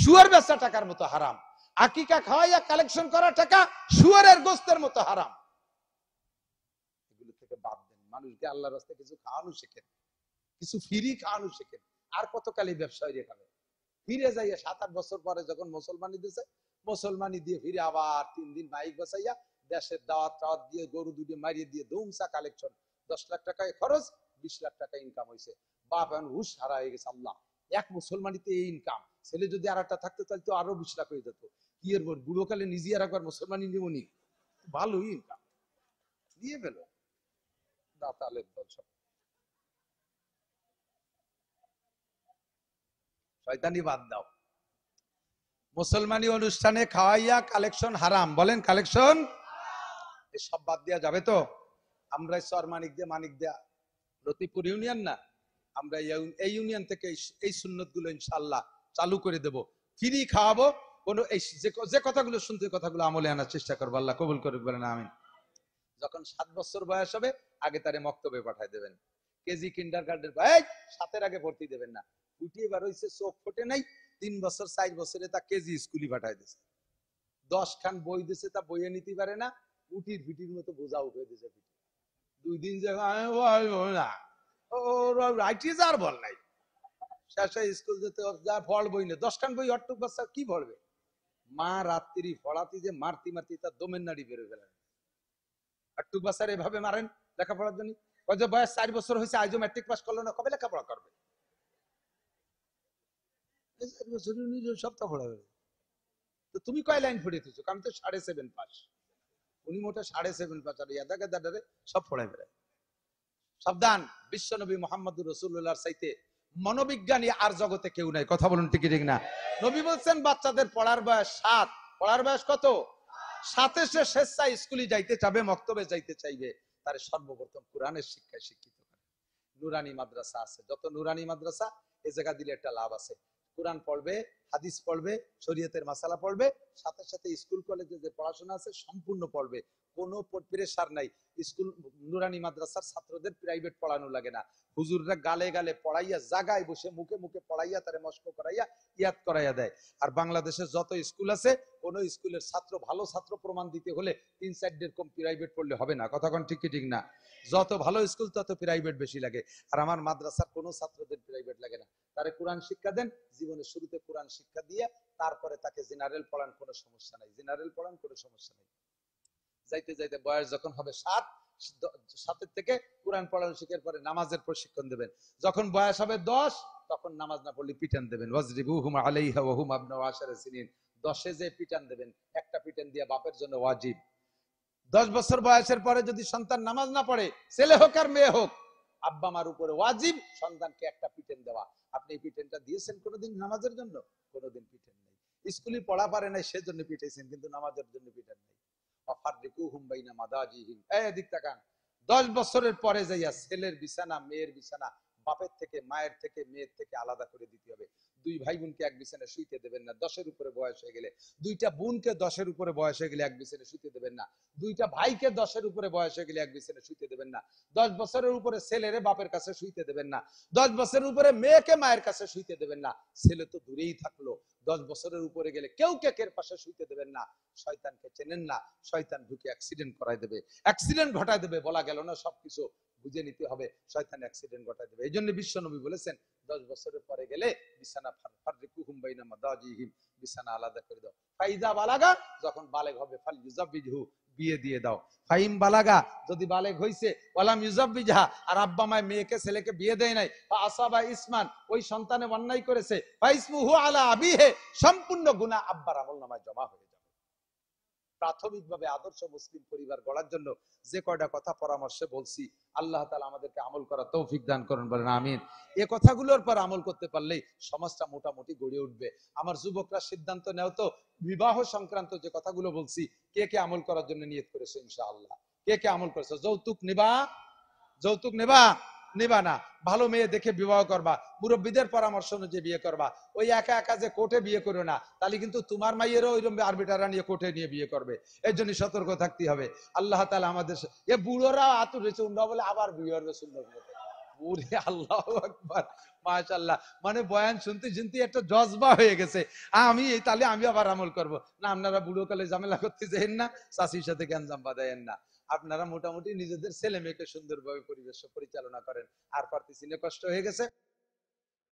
শুয়োর বেচা টাকার মতো হারাম। আকিকা খাওয়াইয়া কালেকশন করা টাকা শুয়োরের গোস্তের মতো হারাম। এগুলো থেকে বাদ দেন, মানুষকে আল্লাহর রাস্তায় কিছু খাওয়ানো শেখেন, কিছু ফ্রি খাওয়ানো শেখেন। আর কতকাল এই ব্যবসা হয়ে খাবে? ফিরে যাইয়া 7-8 বছর পরে যখন মুসলমানি দিয়েছে, মুসলমানি দিয়ে ফিরে আবার 3 দিন বাইক বসাইয়া দেশের দাওয়াত টাওয়াত দিয়ে গরু দুটো মারিয়ে দিয়ে ধুমসা কালেকশন। 10 লাখ টাকায় খরচ, 20 লাখ টাকা ইনকাম হয়েছে। বাপ এখন হুশ হারা হয়ে গেছে। আল্লাহ, এক মুসলমানিতে এই ইনকাম, ছেলে যদি আর একটা থাকতো তাহলে তো আরো 20 লাখ হয়ে যেত। কি এর বুড়ো কালে নিজে আর একবার মুসলমানি নিবনি, ভালোই ইনকাম দিয়ে ফেলো। দাতালের দল সব শয়তানি বাদ দাও। মুসলমানি অনুষ্ঠানে খাওয়াইয়া কালেকশন হারাম, বলেন কালেকশন, সব বাদ দেওয়া যাবে তো? আমরা চর মানিক দিয়া লতিপুর ইউনিয়ন না, আমরা এই ইউনিয়ন থেকে এই সুন্নত গুলো ইনশাআল্লাহ চালু করে দেব, ফ্রি খাওয়াবো। কোন এই যে কথাগুলো শুনতে কথাগুলো আমলে আনার চেষ্টা করবো, আল্লাহ কবুল করুক বলেন আমিন। যখন 7 বছর বয়স হবে আগে তারে মক্তবে পাঠায় দেবেন, কেজি কিন্ডারগার্টেন 7-এর আগে ভর্তি দেবেন না। উঠিয়ে বার হইছে, চোখ ফোটে নাই, 3 বছর 4 বছরে তা কেজি স্কুলে পাঠায় দিছে, 10 খান বই দিছে, তা বইয়ে নিতে পারে না, উটির ফিটির মতো বোঝা উঠে দিছে। 2 দিন যে রাইটিজ আর বল নাই, শেষে স্কুল যেতে যা ফল বই না, 10 খান বই অট্টুক বাচ্চা কি পড়বে। মা রাত্রি পড়াতে যে মারতি তার দমের নাড়ি বেরোয় গেলেন। অট্টুক বাচ্চার এভাবে মারেন লেখাপড়ার জন্য। ওই যে বয়স 4 বছর হয়েছে, আজও ম্যাট্রিক পাস করলো না, কবে লেখাপড়া করবে? সপ্তাহ পড়া গেল। তো তুমি কয় লাইন পড়েছো? আমি তো 7.5 পাস, উনি মোটা 7.5 পাস, আর ইয়াদাকে দাদারে সব পড়ায় বেড়ায়। সাবধান, বিশ্বনবী মুহাম্মদুর রাসূলুল্লাহর চাইতে মনোবিজ্ঞানী আর জগতে কেউ নাই। কথা বলুন ঠিক ঠিক না? নবী বলছেন বাচ্চাদের পড়ার বয়স 7। পড়ার বয়স কত? 7-এ সে স্বেচ্ছায় স্কুলে যাইতে চাবে, মক্তবে যাইতে চাইবে, তার সর্বপ্রথম কোরআনের শিক্ষায় শিক্ষিত করে। নুরানি মাদ্রাসা আছে, যত নুরানি মাদ্রাসা এ জায়গা দিলে একটা লাভ আছে। কোরআন পড়বে, হাদিস পড়বে, শরীয়তের মাসালা পড়বে, সাথে সাথে স্কুল কলেজে যে পড়াশোনা আছে সম্পূর্ণ পড়বে, কোনো প্রেসার নাই। স্কুল নুরানি মাদ্রাসার ছাত্রদের প্রাইভেট পড়ানো লাগে না, হুজুররা গালে গালে পড়াইয়া, জায়গায় বসে মুখে মুখে পড়াইয়া তারে মস্ক করাইয়া ইয়াদ করাইয়া দেয়। আর বাংলাদেশের যত স্কুল আছে, কোন স্কুলের ছাত্র ভালো ছাত্র প্রমাণ দিতে হলে 3-4 কম প্রাইভেট পড়লে হবে না। কথা কোন ঠিক কি ঠিক না? যত ভালো স্কুল তত প্রাইভেট বেশি লাগে। আর আমার মাদ্রাসার কোনো ছাত্রদের প্রাইভেট লাগে না। তারে কোরআন শিক্ষা দেন, জীবনের শুরুতে কোরআন শিক্ষা দিয়ে তারপরে তাকে জেনারেল পড়ান, কোনো সমস্যা নাই, জেনারেল পড়ান, কোনো সমস্যা নাই। যাইতে যাইতে বয়স যখন হবে 7 থেকে কোরআন পড়ানো শিখার পরে নামাজের প্রশিক্ষণ দেবেন। যখন বয়স হবে 10 তখন নামাজ না পড়লে পিটান দেবেন। ওয়াজরিবুহুম আলাইহা ওয়া হুম আবনাউ 10 সিনিন। 10-এ যে পিটান দেবেন, একটা পিটান দিয়ে বাপের জন্য ওয়াজিব। 10 বছর বয়সের পরে যদি সন্তান নামাজ না পড়ে, ছেলে হোক আর মেয়ে হোক, আব্বা মার উপরে ওয়াজিব সন্তানকে একটা পিটেন দেওয়া। আপনি এই পিটেনটা দিয়েছেন কোনোদিন নামাজের জন্য? কোনোদিন পিটেন নাই। স্কুলে পড়া পারে নাই সেজন্য পিটাইছেন, কিন্তু নামাজের জন্য পিটেন নাই। অফাররিকুহুম বাইনা মাদাজিহিম। এদিক তাকান। 10 বছরের পরে যাইয়া ছেলের বিছানা, মেয়ের বিছানা বাপের থেকে, মায়ের থেকে, মেয়ের থেকে আলাদা করে দিতে হবে। 2 ভাই বোনকে এক বিছানায় শুইতে দেবেন না 10-এর উপরে বয়স হয়ে গেলে। 2টা বোনকে 10-এর উপরে বয়স হয়ে গেলে এক বিছানায় শুইতে দেবেন না। 2টা ভাইকে 10-এর উপরে বয়স হয়ে গেলে এক বিছানায় শুইতে দেবেন না। 10 বছরের উপরে ছেলেরে বাপের কাছে শুইতে দেবেন না। 10 বছরের উপরে মেয়েকে মায়ের কাছে শুইতে দেবেন না। ছেলে তো দূরেই থাকলো, 10 বছরের উপরে গেলে কেউ কেকের পাশে শুইতে দেবেন না। শয়তানকে চেনেন না, শয়তান ঢুকে অ্যাক্সিডেন্ট করায় দেবে, অ্যাক্সিডেন্ট ঘটায় দেবে। বলা গেল না সবকিছু বুঝে নিতে হবে, শয়তান অ্যাক্সিডেন্ট ঘটায় দেবে। এই জন্য বিশ্বনবী বলেছেন 10 বছরের পরে গেলে বিছানা ফাররিকুহুম বাইনা মাদাজিহিম, বিছানা আলাদা করে দাও। ফাইদা বালাগা, যখন বালেগ হবে ফাল ইউজাবিজহু, বিয়ে দিয়ে দাও। ফাইম বালাগা, যদি বালেগ হইছে, ওয়ালাম ইউজাবিজহা, আর আব্বা মা মেয়েকে ছেলেকে বিয়ে দেয় নাই, ফা আসাবা ইসমান, ওই সন্তানে অন্যায় করেছে, ফাইসমুহু আলা আবিহি, সম্পূর্ণ গুনাহ আব্বার আমলনামায় জমা হয়ে যাবে। প্রাথমিকভাবে আদর্শ মুসলিম পরিবার গড়ার জন্য যে কয়টা কথা পরামর্শে বলছি, আল্লাহ তাআলা আমাদেরকে আমল করার তৌফিক দান করুন, বলেন আমিন। এই কথাগুলোর পর আমল করতে পারলেই সমাজটা মোটামুটি গড়ে উঠবে। আমার যুবকরা সিদ্ধান্ত নেও তো, বিবাহ সংক্রান্ত যে কথাগুলো বলছি, কে কে আমল করার জন্য নিয়ত করেছে ইনশাআল্লাহ? কে কে আমল করেছে? যৌতুক নেবা? যৌতুক নেবা? নেবা না। ভালো মেয়ে দেখে বিবাহ করবা, মুরব্বীদের পরামর্শ অনুযায়ী বিয়ে করবা। ওই একা একা যে কোর্টে বিয়ে করো না, তাহলে কিন্তু তোমার মাইয়েরও ওইরকম আরবিটাররা নিয়ে কোর্টে নিয়ে বিয়ে করবে। এর জন্য সতর্ক থাকতে হবে। আল্লাহ তাআলা আমাদের এ বুড়োরা আতুরেছে উন্ডা বলে আবার বিয়ে করবে সুন্দর মতো। ওরে আল্লাহু আকবার, মাশাআল্লাহ। মানে বয়ান শুনতে শুনতে একটা জজবা হয়ে গেছে, আমি এই তাহলে আমি আবার আমল করব না। আপনারা বুড়ো কালে ঝামেলা করতে যাবেন না, চাষির সাথে গ্যাঞ্জাম বাঁধায়েন না। আপনারা মোটামুটি নিজেদের ছেলে মেয়েকে সুন্দরভাবে পরিবেশ পরিচালনা করেন। আর পারতেছি না, কষ্ট হয়ে গেছে।